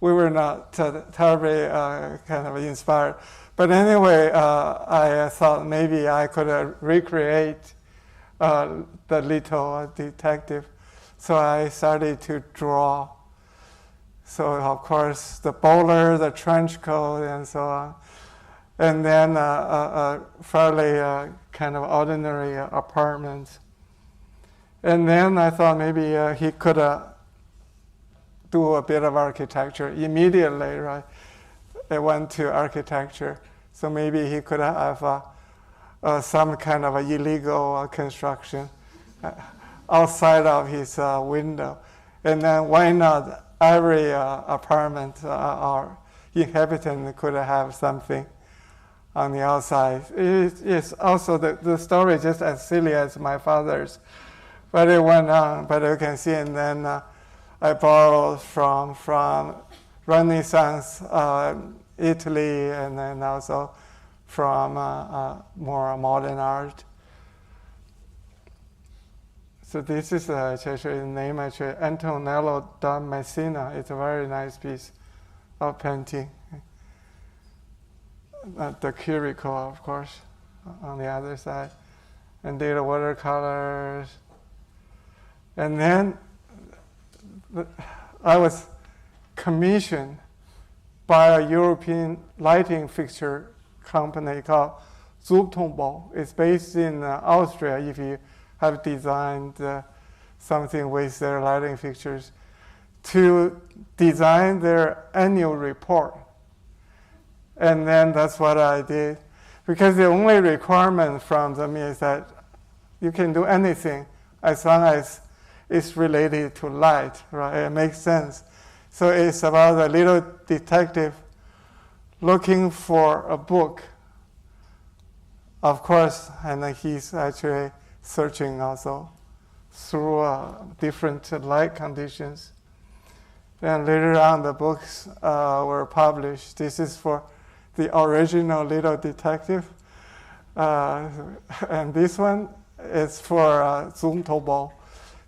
we were not terribly kind of inspired. But anyway, I thought maybe I could recreate the Little Detective. So I started to draw. So of course, the bowler, the trench coat, and so on. And then a fairly kind of ordinary apartment. And then I thought maybe he could do a bit of architecture. Immediately, right? I went to architecture. So maybe he could have some kind of illegal construction outside of his window. And then why not every apartment or inhabitant could have something on the outside. It's also the story is just as silly as my father's. But it went on, but you can see, and then I borrowed from Renaissance Italy, and then also from more modern art. So this is actually the name, actually, Antonello da Messina. It's a very nice piece of painting. The curricle, of course, on the other side. And did watercolors. And then I was commissioned by a European lighting fixture company called Zubtonbau. It's based in Austria. If you have designed something with their lighting fixtures, to design their annual report. And then that's what I did. Because the only requirement from them is that you can do anything as long as it's related to light, right? It makes sense. So it's about a little detective looking for a book, of course, and then he's actually searching also through different light conditions. And later on, the books were published. This is for the original Little Detective. And this one is for Zoom Tobo.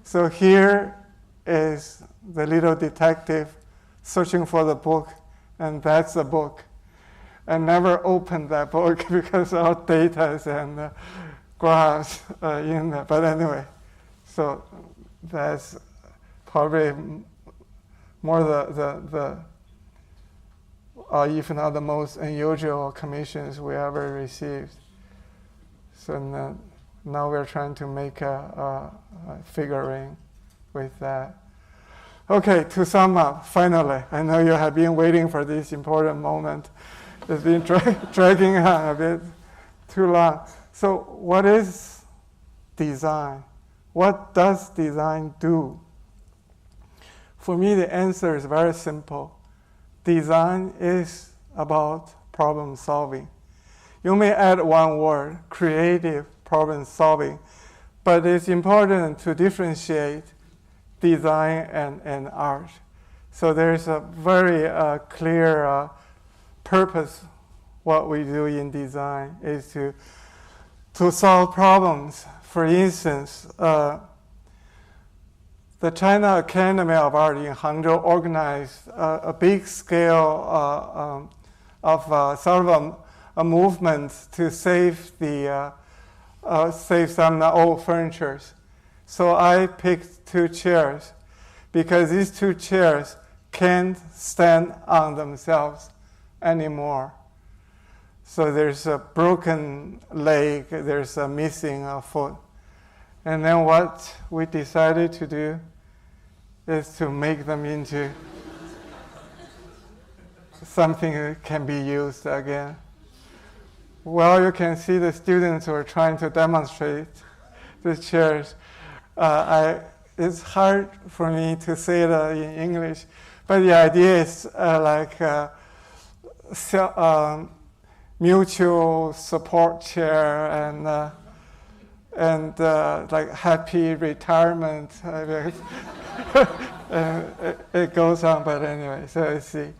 So here is the Little Detective searching for the book, and that's the book. I never opened that book because of data and graphs in there. But anyway, so that's probably more if not the most unusual commissions we ever received. So now we're trying to make a figurine with that. Okay, to sum up, finally, I know you have been waiting for this important moment. It's been dragging on a bit too long. So what is design? What does design do? For me, the answer is very simple. Design is about problem solving. You may add one word, creative problem solving, but it's important to differentiate design and art. So there's a very clear purpose. What we do in design is to solve problems. For instance, the China Academy of Art in Hangzhou organized a big scale of sort of a movement to save some old furniture. So I picked 2 chairs because these 2 chairs can't stand on themselves anymore. So there's a broken leg, there's a missing foot. And then what we decided to do is to make them into something that can be used again. Well, you can see the students were trying to demonstrate the chairs. It's hard for me to say it in English, but the idea is mutual support chair and like happy retirement. It goes on, but anyway, so let's see.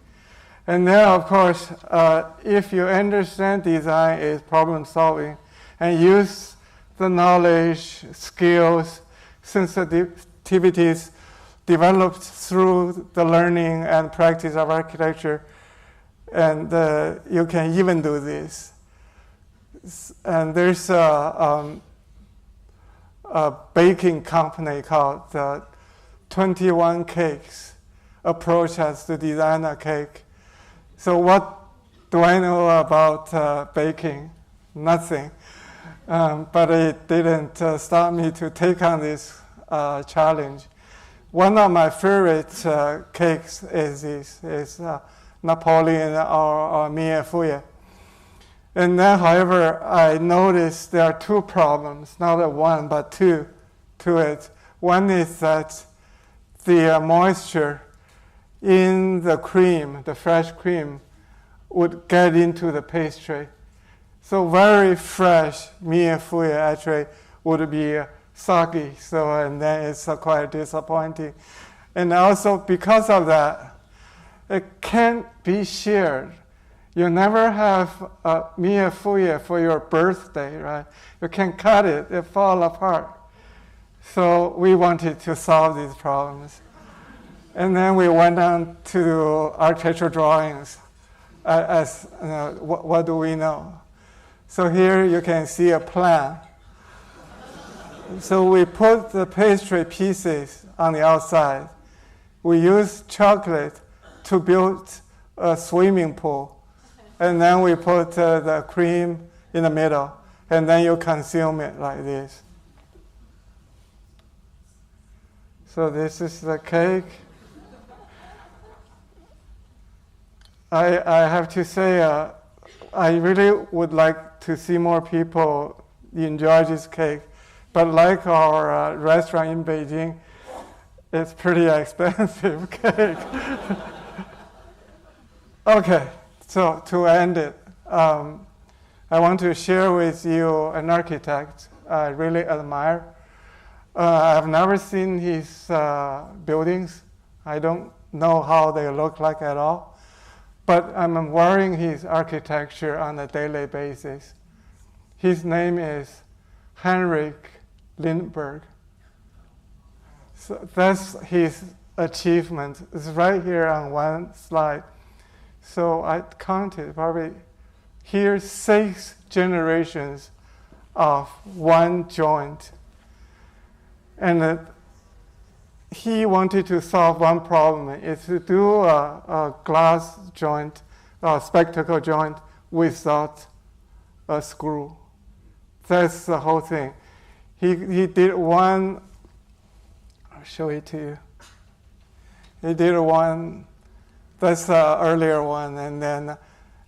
And then, of course, if you understand design is problem solving and use the knowledge, skills, sensitivities developed through the learning and practice of architecture, and you can even do this. And there's a baking company called 21 Cakes approached us to design a cake. So what do I know about baking? Nothing. But it didn't stop me to take on this challenge. One of my favorite cakes is Napoleon or millefeuille. And then, however, I noticed there are 2 problems, not one, but 2 to it. One is that the moisture in the cream, the fresh cream, would get into the pastry. So very fresh millefeuille actually would be soggy. So, and then it's quite disappointing. And also because of that, it can't be shared. You never have a millefeuille for your birthday, right? You can cut it, it falls apart. So we wanted to solve these problems. And then we went on to architectural drawings. What do we know? So here you can see a plan. So we put the pastry pieces on the outside. We use chocolate to build a swimming pool. And then we put the cream in the middle. And then you consume it like this. So this is the cake. I have to say, I really would like to see more people enjoy this cake. But like our restaurant in Beijing, it's pretty expensive cake. Okay, so to end it, I want to share with you an architect I really admire. I've never seen his buildings. I don't know how they look like at all. But I'm wearing his architecture on a daily basis. His name is Heinrich Lindbergh. So that's his achievement. It's right here on one slide. So I counted probably here 6 generations of one joint. And he wanted to solve one problem, is to do a glass joint, a spectacle joint without a screw. That's the whole thing. He did one, I'll show it to you. He did one, that's the earlier one, and then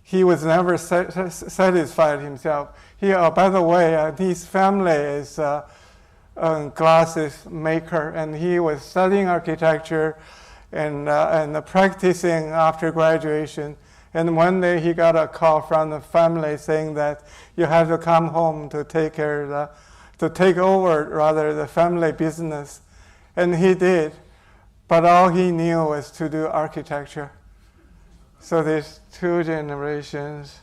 he was never satisfied himself. By the way, his family is a glasses maker, and he was studying architecture and practicing after graduation. And one day he got a call from the family saying that you have to come home to take over the family business. And he did, but all he knew was to do architecture. So there's 2 generations,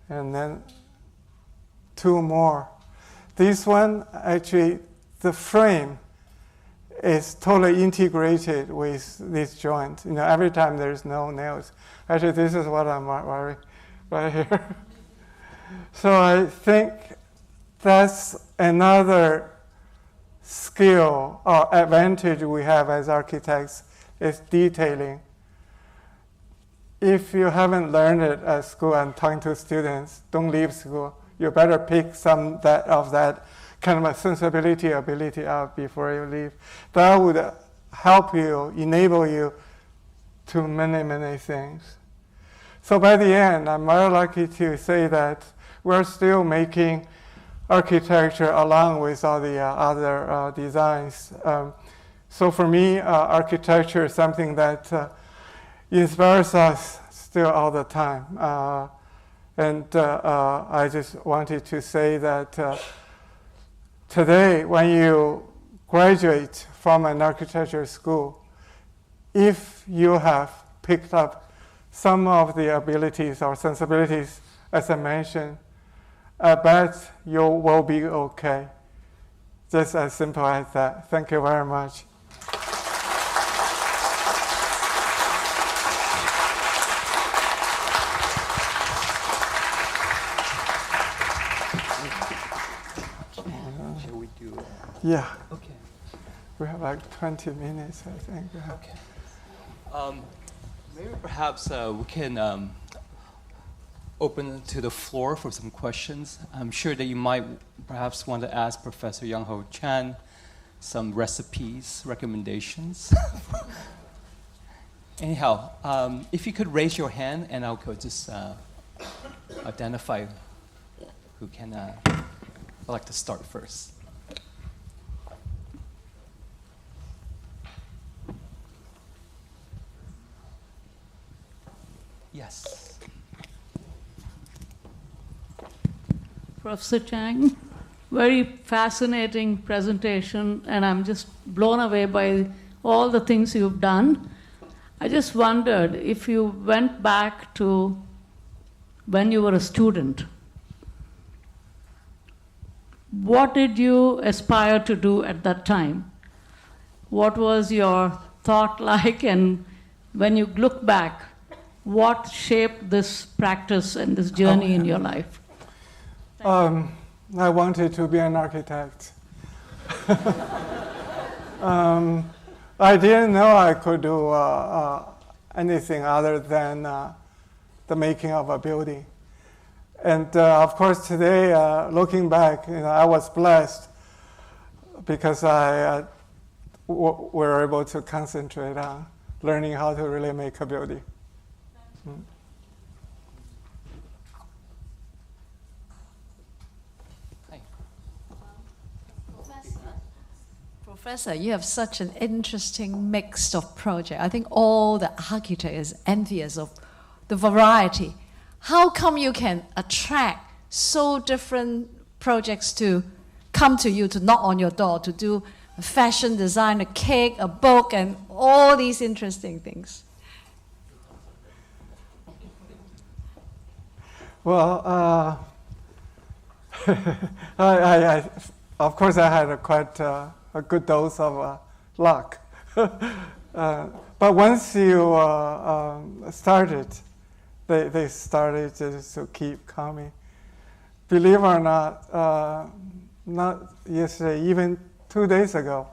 and then 2 more. This one, actually, the frame is totally integrated with this joint. Every time there's no nails. Actually, this is what I'm wearing right here. So I think that's another skill or advantage we have as architects, is detailing. If you haven't learned it at school, I'm talking to students, don't leave school. You better pick some of that kind of a sensibility ability up before you leave. That would help you, enable you to many, many things. So by the end, I'm very lucky to say that we're still making architecture along with all the other designs. So for me, architecture is something that inspires us still all the time. And I just wanted to say that today, when you graduate from an architecture school, if you have picked up some of the abilities or sensibilities, as I mentioned, I bet you will be okay. Just as simple as that. Thank you very much. Shall we do? Yeah. Okay. We have like 20 minutes, I think. Okay. Maybe perhaps we can open to the floor for some questions. I'm sure that you might perhaps want to ask Professor Yung Ho Chang some recipes, recommendations. Anyhow, if you could raise your hand, and I'll just identify who can. I'd like to start first. Yes. Professor Chang, very fascinating presentation, and I'm just blown away by all the things you've done. I just wondered if you went back to when you were a student, what did you aspire to do at that time? What was your thought like, and when you look back, what shaped this practice and this journey in your life? I wanted to be an architect. I didn't know I could do anything other than the making of a building. And of course, today, looking back, I was blessed because I we're able to concentrate on learning how to really make a building. Professor, you have such an interesting mix of projects. I think all the architects is envious of the variety. How come you can attract so different projects to come to you, to knock on your door, to do a fashion design, a cake, a book, and all these interesting things? Well, I of course, I had quite a good dose of luck. But once you started, they started to keep coming. Believe it or not yesterday, even 2 days ago,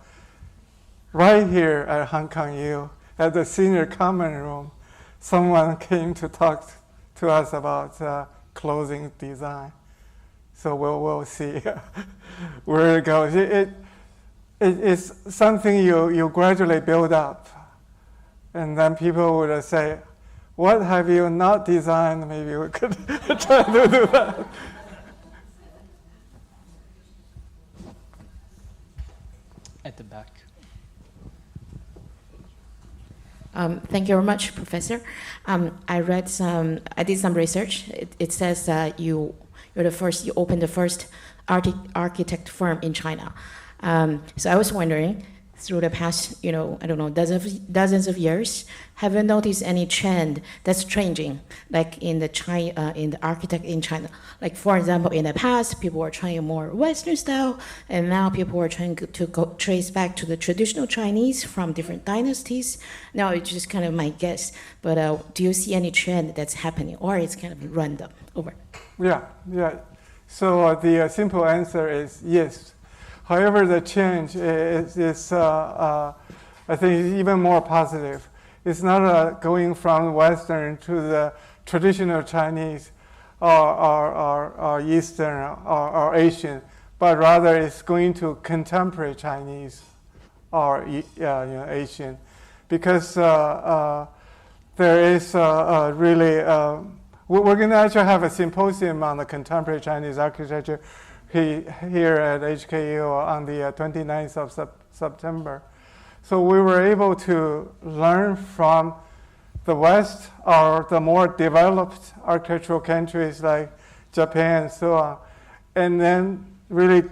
right here at Hong Kong U, at the senior common room, someone came to talk to us about clothing design. So we'll see where it goes. It's something you gradually build up. And then people would say, what have you not designed? Maybe we could try to do that. At the back. Thank you very much, Professor. I did some research. It says that you opened the first architect firm in China. So I was wondering, through the past, dozens of years, have you noticed any trend that's changing, like in the architect in China? Like, for example, in the past, people were trying a more Western style, and now people are trying to trace back to the traditional Chinese from different dynasties. Now, it's just kind of my guess, but do you see any trend that's happening, or it's kind of random? Over. Yeah. So the simple answer is yes. However, the change is I think, even more positive. It's not going from Western to the traditional Chinese or Eastern or Asian, but rather it's going to contemporary Chinese or Asian, because there is really we're going to actually have a symposium on the contemporary Chinese architecture here at HKU on the 29th of September. So we were able to learn from the West or the more developed architectural countries like Japan and so on, and then really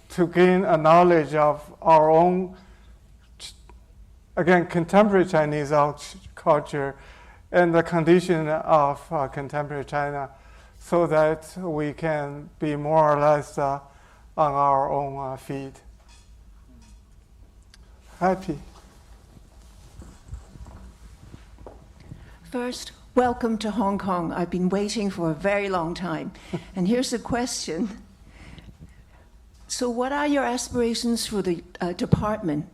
to gain a knowledge of our own, again, contemporary Chinese culture and the condition of contemporary China, so that we can be more or less on our own feet. Happy. First, welcome to Hong Kong. I've been waiting for a very long time. And here's a question. So what are your aspirations for the department?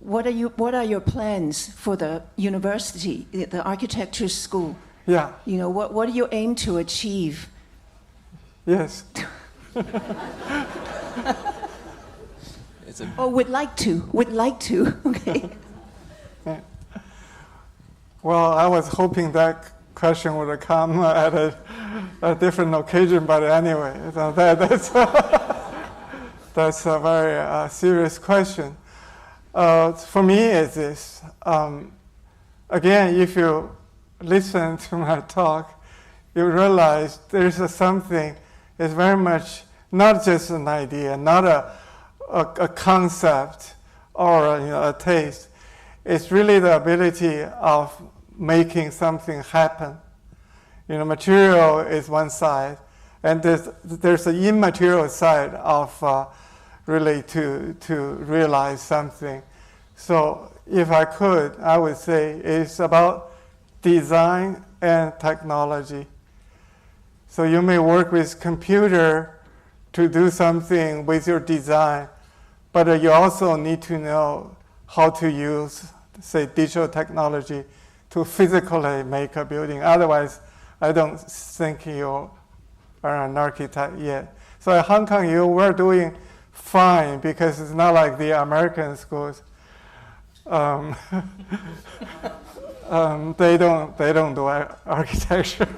What are your plans for the university, the architecture school? Yeah. What do you aim to achieve? Yes. Would like to. Okay. Yeah. Well, I was hoping that question would come at a different occasion, but anyway, so that's a very serious question. For me, it's this. Again, if you listen to my talk, you realize there's something. It's very much not just an idea, not a concept or a taste. It's really the ability of making something happen. Material is one side, and there's an immaterial side of really to realize something. So if I could, I would say it's about design and technology. So you may work with computer to do something with your design, but you also need to know how to use, say, digital technology to physically make a building. Otherwise, I don't think you are an architect yet. So at Hong Kong U, we're doing fine, because it's not like the American schools. um, they don't do architecture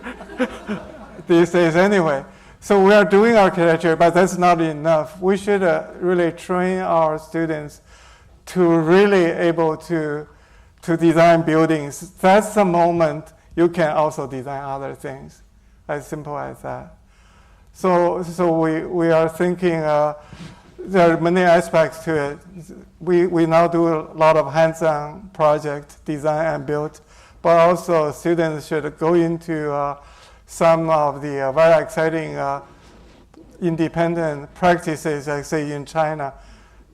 these days anyway. So we are doing architecture, but that's not enough. We should really train our students to really able to design buildings. That's the moment you can also design other things, as simple as that. So we are thinking there are many aspects to it. We now do a lot of hands-on project, design and build, but also students should go into some of the very exciting independent practices, like say in China,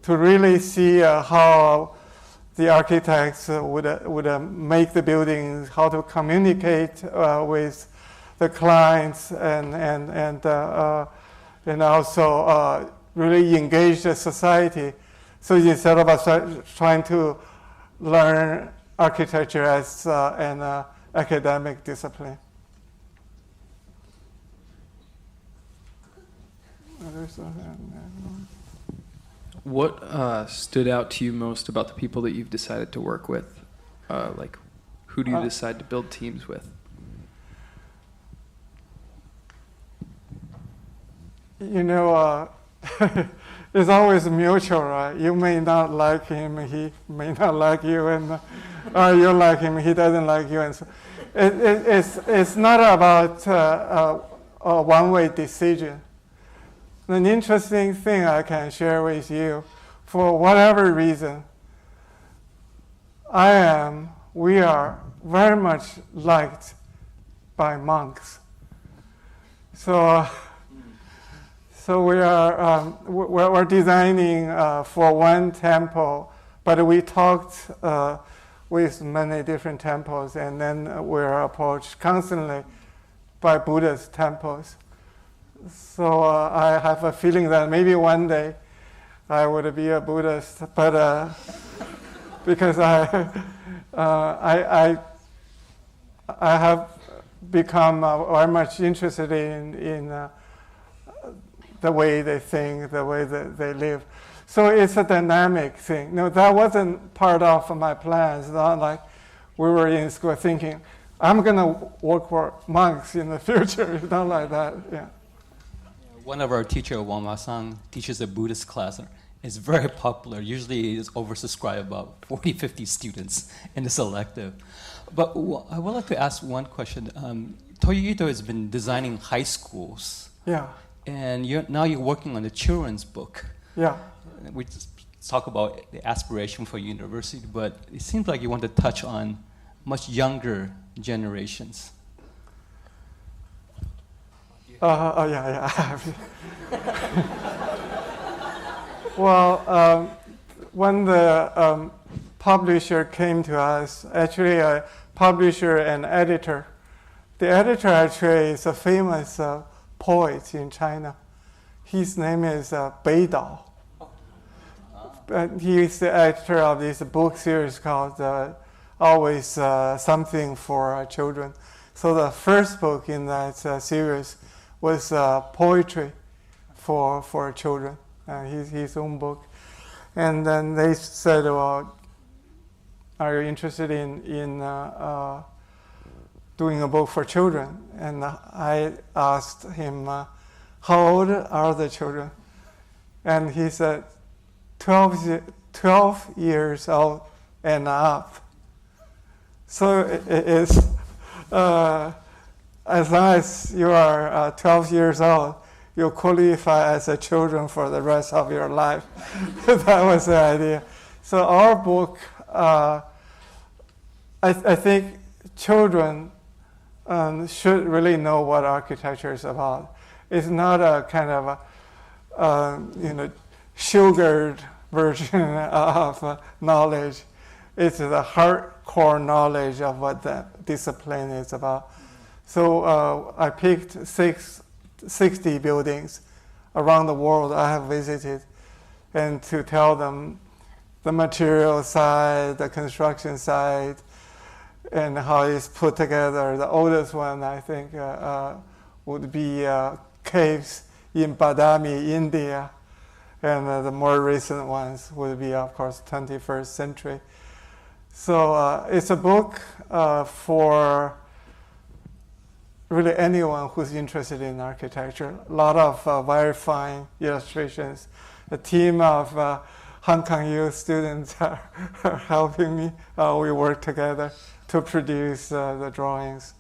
to really see how the architects would make the buildings, how to communicate with the clients, and also really engage the society. So instead of us trying to learn architecture as an academic discipline. What stood out to you most about the people that you've decided to work with? Like, who do you decide to build teams with? You know, it's always mutual, right? You may not like him, he may not like you, and you like him, he doesn't like you, and so it's not about a one-way decision. An interesting thing I can share with you, for whatever reason, we are very much liked by monks. So we are we're designing for one temple, but we talked with many different temples, and then we're approached constantly by Buddhist temples. So I have a feeling that maybe one day I would be a Buddhist, but because I have become very much interested in the way they think, the way that they live. So it's a dynamic thing. No, that wasn't part of my plans. It's not like we were in school thinking, I'm going to work for monks in the future. It's not like that, yeah. One of our teacher, Wang Ma-sang, teaches a Buddhist class. It's very popular. Usually it's oversubscribed, about 40, 50 students in the selective. But I would like to ask one question. Toyo Ito has been designing high schools. Yeah. And now you're working on the children's book. Yeah. We just talk about the aspiration for university, but it seems like you want to touch on much younger generations. Yeah. Well, when the publisher came to us, actually a publisher and editor. The editor actually is a famous poet in China. His name is Bei Dao. He is the editor of this book series called Always Something for Children. So the first book in that series was poetry for children, his own book. And then they said, well, are you interested in doing a book for children? And I asked him, how old are the children? And he said, 12 years old and up. So it is, as long as you are 12 years old, you qualify as a children for the rest of your life. That was the idea. So our book, I think children should really know what architecture is about. It's not a kind of a, sugared version of knowledge. It's the hardcore knowledge of what that discipline is about. So I picked 60 buildings around the world I have visited, and to tell them the material side, the construction side, and how it's put together. The oldest one, I think, would be caves in Badami, India. And the more recent ones would be, of course, 21st century. So it's a book for really anyone who's interested in architecture. A lot of very fine illustrations. A team of Hong Kong U students are helping me. We work together to produce the drawings.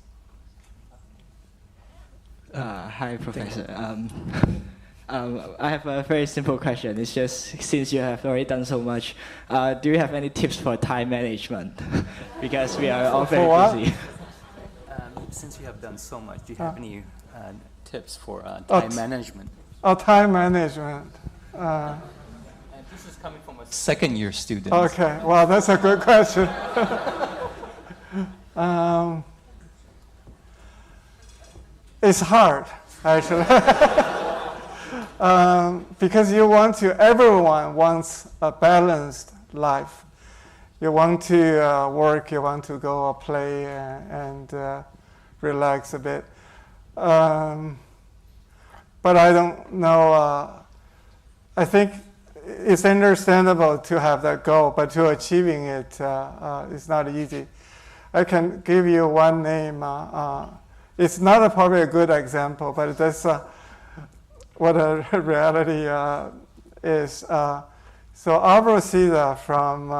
Hi, Professor. I have a very simple question. It's just, since you have already done so much, do you have any tips for time management? Because we are all very busy. Since you have done so much, do you have any tips for time management? Time management. And this is coming from a second-year student. Okay, well, that's a good question. It's hard, actually. Because everyone wants a balanced life. You want to work, you want to go play and relax a bit. But I don't know, I think it's understandable to have that goal, but to achieving it is not easy. I can give you one name. It's not probably a good example, but that's what a reality is. So Álvaro Siza from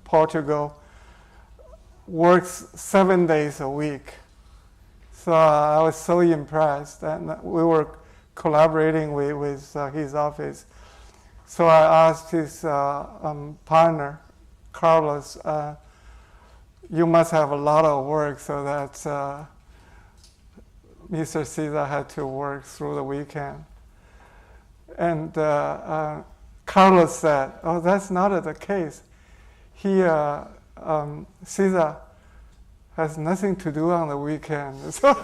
Portugal works 7 days a week. So I was so impressed, and we were collaborating with his office. So I asked his partner, Carlos, you must have a lot of work, so that Mr. Siza had to work through the weekend. And Carlos said, "Oh, that's not the case. Siza has nothing to do on the weekend." So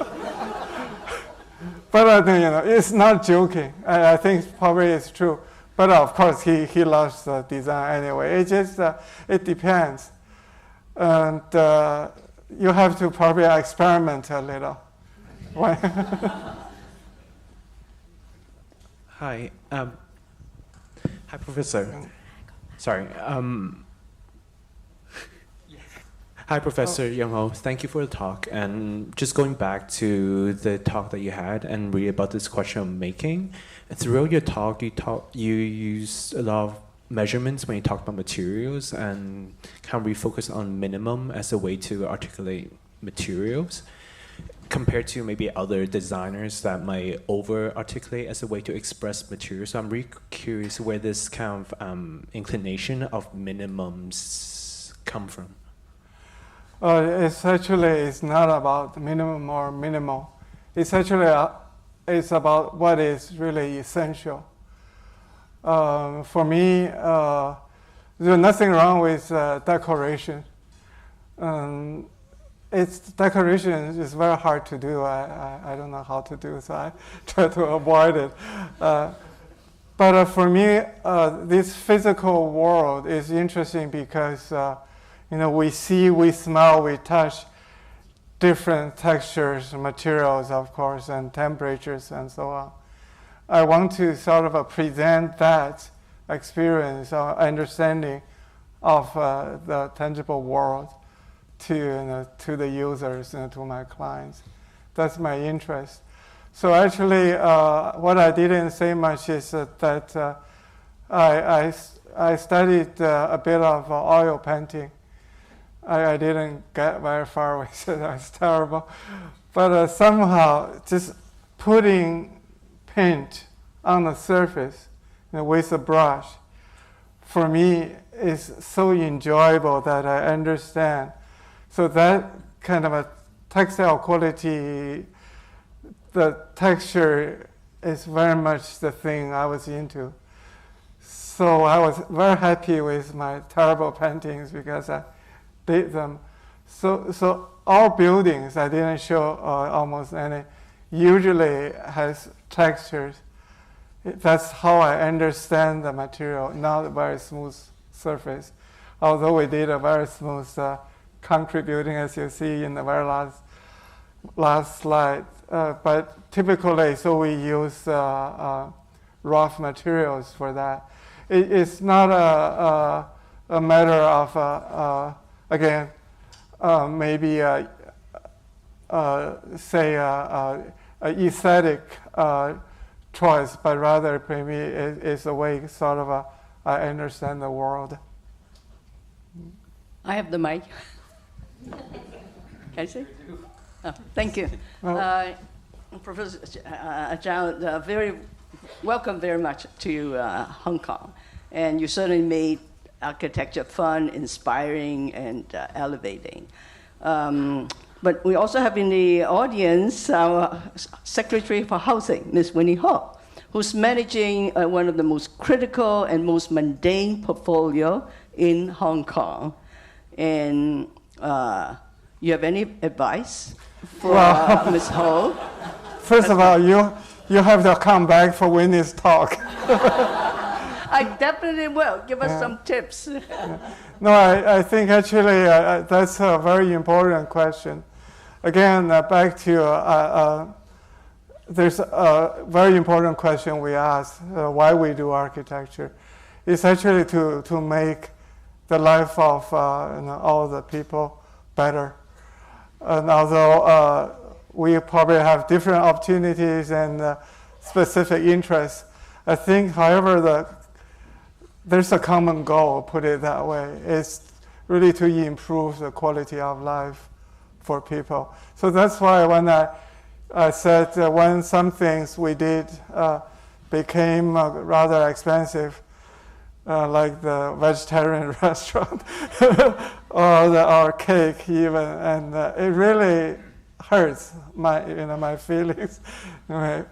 but it's not joking. I think probably it's true. But of course, he loves the design anyway. It just it depends, and you have to probably experiment a little. Hi, hi, Professor. Sorry. Hi, Professor Yung Ho. Thank you for the talk. And just going back to the talk that you had and really about this question of making, throughout your talk, you used a lot of measurements when you talk about materials and kind of refocus on minimum as a way to articulate materials, compared to maybe other designers that might over-articulate as a way to express materials. So I'm really curious where this kind of inclination of minimums come from. It's not about minimum or minimal. It's it's about what is really essential. For me, there's nothing wrong with decoration. Decoration is very hard to do. I don't know how to do, so I try to avoid it. But for me, this physical world is interesting because we see, we smell, we touch different textures, materials, of course, and temperatures, and so on. I want to sort of present that experience or understanding of the tangible world to the users, to my clients. That's my interest. So actually, what I didn't say much is that I studied a bit of oil painting. I didn't get very far with it. That's terrible. But somehow, just putting paint on the surface with a brush, for me, is so enjoyable that I understand. So that kind of a textile quality, the texture is very much the thing I was into. So I was very happy with my terrible paintings because I did them. So all buildings, I didn't show almost any, usually has textures. That's how I understand the material, not a very smooth surface. Although we did a very smooth concrete building, as you see in the very last slide. But typically, so we use rough materials for that. it's not a matter of, again, maybe say a aesthetic choice, but rather maybe it's a way sort of I understand the world. I have the mic. Can I say? Oh, thank you. Professor Zhang, welcome very much to Hong Kong. And you certainly made architecture fun, inspiring, and elevating. But we also have in the audience our Secretary for Housing, Ms. Winnie Ho, who's managing one of the most critical and most mundane portfolio in Hong Kong. And you have any advice for Ms. Ho? First of all, you have to come back for Winnie's talk. I definitely will. Give us some tips. No, I think actually that's a very important question. Again, back to there's a very important question we ask, why we do architecture. It's actually to make the life of all the people better. And although we probably have different opportunities and specific interests, I think, however, there's a common goal, put it that way. It's really to improve the quality of life for people. So that's why when I said when some things we did became rather expensive, like the vegetarian restaurant or our cake even, and it really hurts my feelings. Right?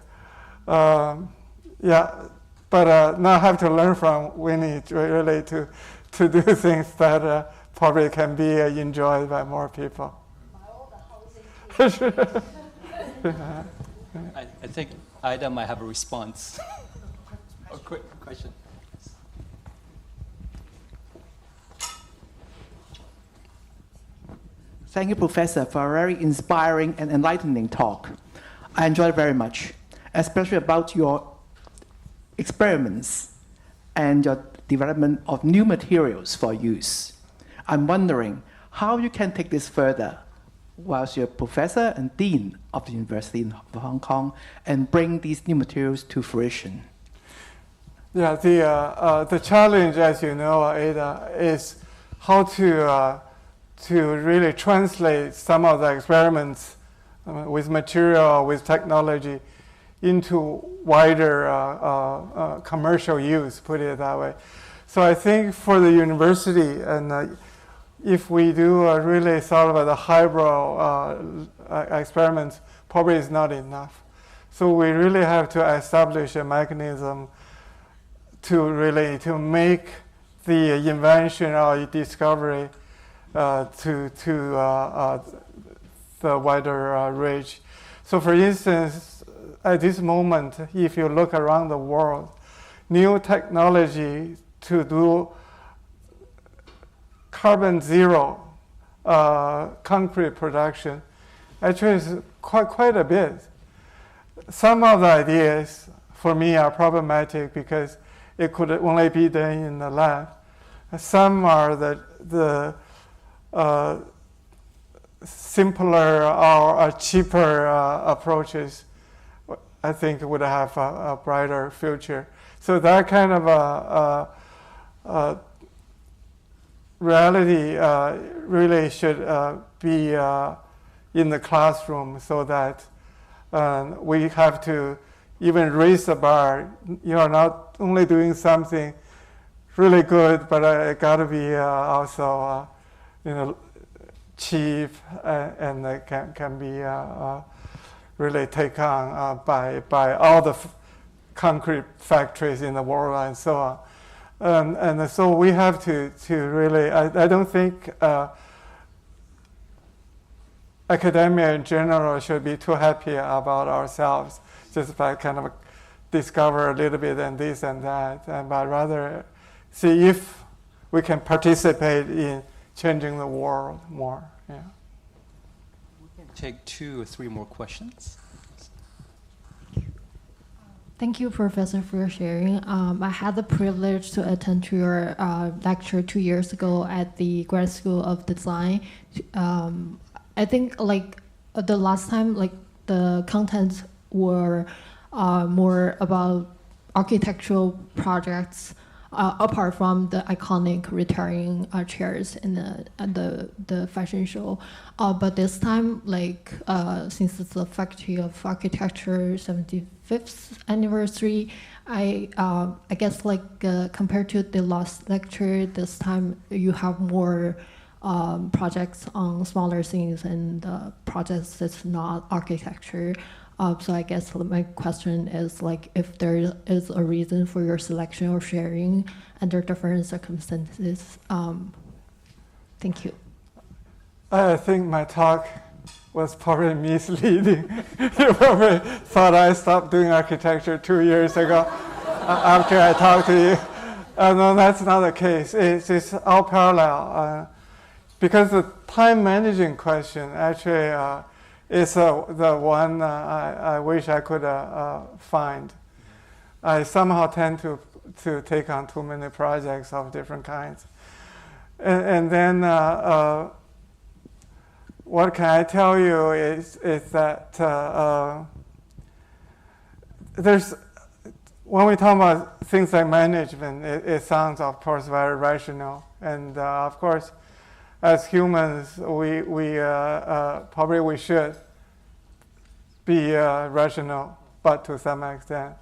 But now I have to learn from Winnie really to do things that probably can be enjoyed by more people. I think Ida might have a response. A quick question. Thank you, Professor, for a very inspiring and enlightening talk. I enjoyed it very much, especially about your experiments and your development of new materials for use. I'm wondering how you can take this further whilst you're professor and dean of the University of Hong Kong and bring these new materials to fruition. Yeah, the challenge, as you know, Ada, is how to really translate some of the experiments with material, with technology, into wider commercial use, put it that way. So I think for the university, and if we do really sort of the highbrow experiments, probably is not enough. So we really have to establish a mechanism to make the invention or discovery to the wider reach. So for instance, at this moment, if you look around the world, new technology to do carbon zero concrete production actually is quite a bit. Some of the ideas for me are problematic because it could only be done in the lab. Some are the simpler or cheaper approaches, I think would have a brighter future. So that kind of reality really should be in the classroom so that we have to even raise the bar. You are not only doing something really good, but it got to be also cheap and can be really taken on by all the concrete factories in the world and so on. And so we have to really, I don't think academia in general should be too happy about ourselves just by kind of discover a little bit and this and that, but rather see if we can participate in changing the world more. Yeah. We can take 2 or 3 more questions. Thank you, Professor, for your sharing. I had the privilege to attend to your lecture 2 years ago at the Grad School of Design. I think like the last time, like the contents were more about architectural projects, apart from the iconic retiring chairs in the fashion show. But this time, like since it's the Faculty of Architecture 75th anniversary, I guess like compared to the last lecture, this time you have more projects on smaller things and projects that's not architecture. So I guess my question is like if there is a reason for your selection or sharing under different circumstances. Thank you. I think my talk was probably misleading. You probably thought I stopped doing architecture 2 years ago after I talked to you. No, that's not the case. It's all parallel. Because the time managing question actually is the one I wish I could find. I somehow tend to take on too many projects of different kinds. And then what can I tell you is that there's, when we talk about things like management, it sounds, of course, very rational. And of course, as humans, we probably we should be rational, but to some extent.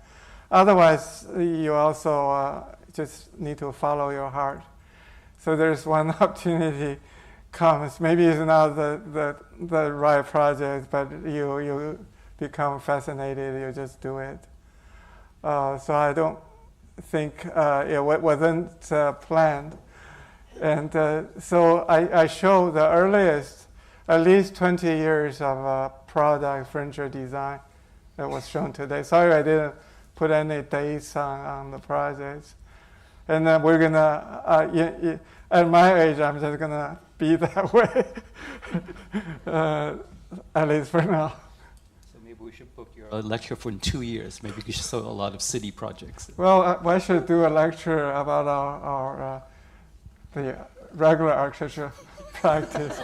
Otherwise, you also just need to follow your heart. So there's one opportunity comes. Maybe it's not the right project, but you become fascinated. You just do it. So I don't think it wasn't planned. And so I show the earliest, at least 20 years of product furniture design that was shown today. Sorry I didn't put any dates on the projects. And then we're gonna, at my age, I'm just gonna be that way, at least for now. So maybe we should book your lecture for in 2 years. Maybe you should show a lot of city projects. Well, I should do a lecture about our the regular architecture practice.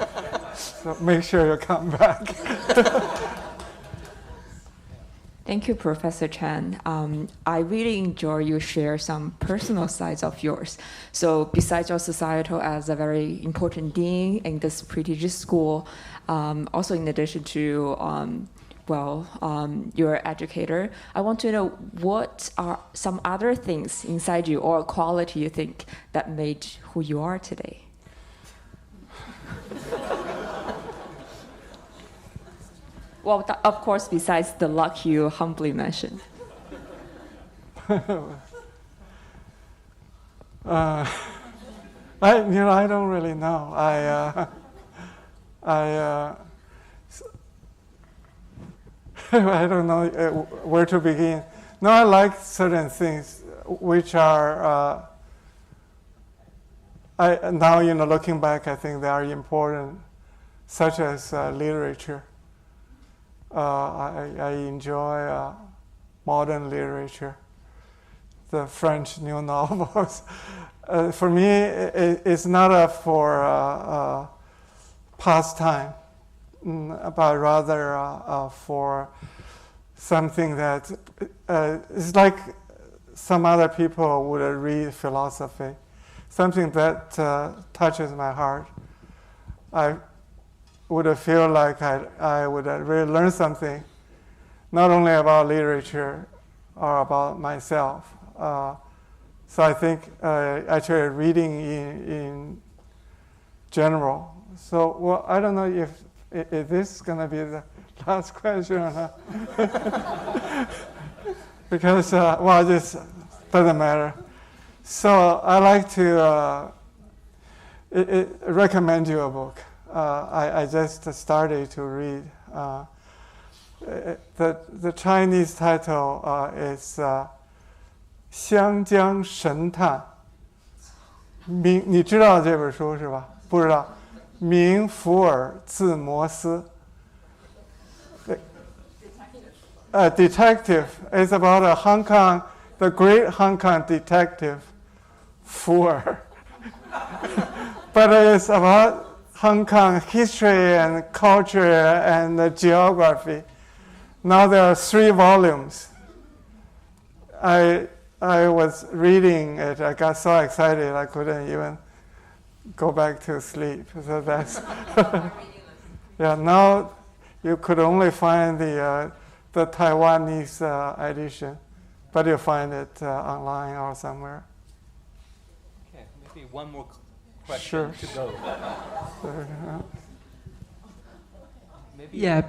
So make sure you come back. Thank you, Professor Chan. I really enjoy you share some personal sides of yours. So besides your societal as a very important dean in this prestigious school, also in addition to you're an educator, I want to know what are some other things inside you or quality you think that made who you are today? Well, of course, besides the luck you humbly mentioned. I don't really know. I don't know where to begin. No, I like certain things which are now looking back, I think they are important, such as literature. I enjoy modern literature, the French new novels. For me, it's not for pastime, but rather for something that is like some other people would read philosophy, something that touches my heart. I would feel like I would really learn something, not only about literature or about myself. So I think actually reading in general. So, well, I don't know if this is going to be the last question or not. Because, well, this doesn't matter. So I like to recommend you a book. I just started to read. The Chinese title is 湘江神探。你知道这本书是吧？不知道。名福尔自摩斯。a detective. It's about a Hong Kong, the great Hong Kong detective, Fu. But it's about Hong Kong history and culture and geography. Now there are 3 volumes. I was reading it. I got so excited I couldn't even go back to sleep. So that's yeah. Now you could only find the Taiwanese edition, but you find it online or somewhere. Okay, maybe one more question to go. Maybe yeah.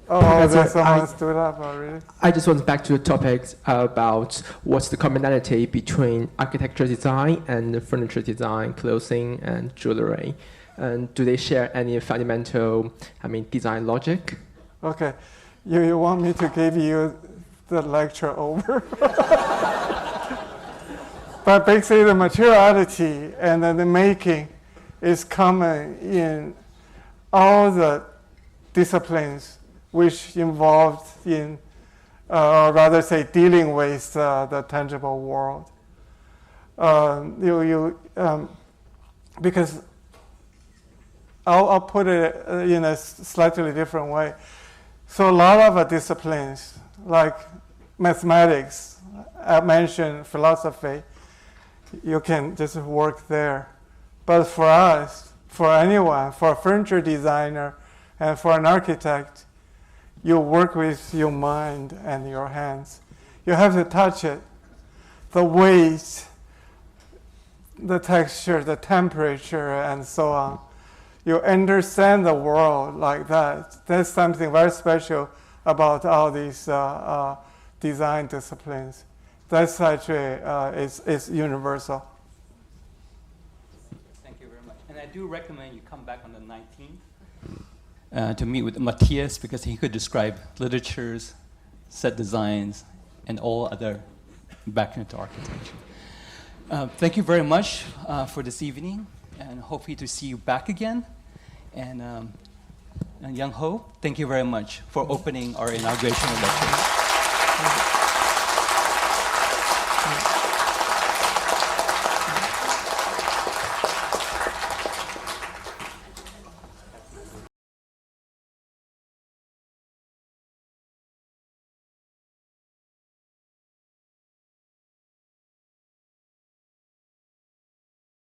Oh, there's someone stood up already. I just want back to the topic about what's the commonality between architecture design and furniture design, clothing and jewelry, and do they share any fundamental, design logic? Okay, you want me to give you the lecture over? But basically, the materiality and then the making is common in all the disciplines which involved in, or rather say, dealing with the tangible world. Because I'll put it in a slightly different way. So a lot of disciplines, like mathematics, I mentioned philosophy, you can just work there. But for us, for anyone, for a furniture designer and for an architect, you work with your mind and your hands. You have to touch it, the weight, the texture, the temperature, and so on. You understand the world like that. There's something very special about all these design disciplines. That's actually is universal. Thank you very much. And I do recommend you come back on the 19th. To meet with Matthias, because he could describe literatures, set designs, and all other background to architecture. Thank you very much for this evening, and hopefully to see you back again. And Yung Ho, thank you very much for opening our inauguration lecture.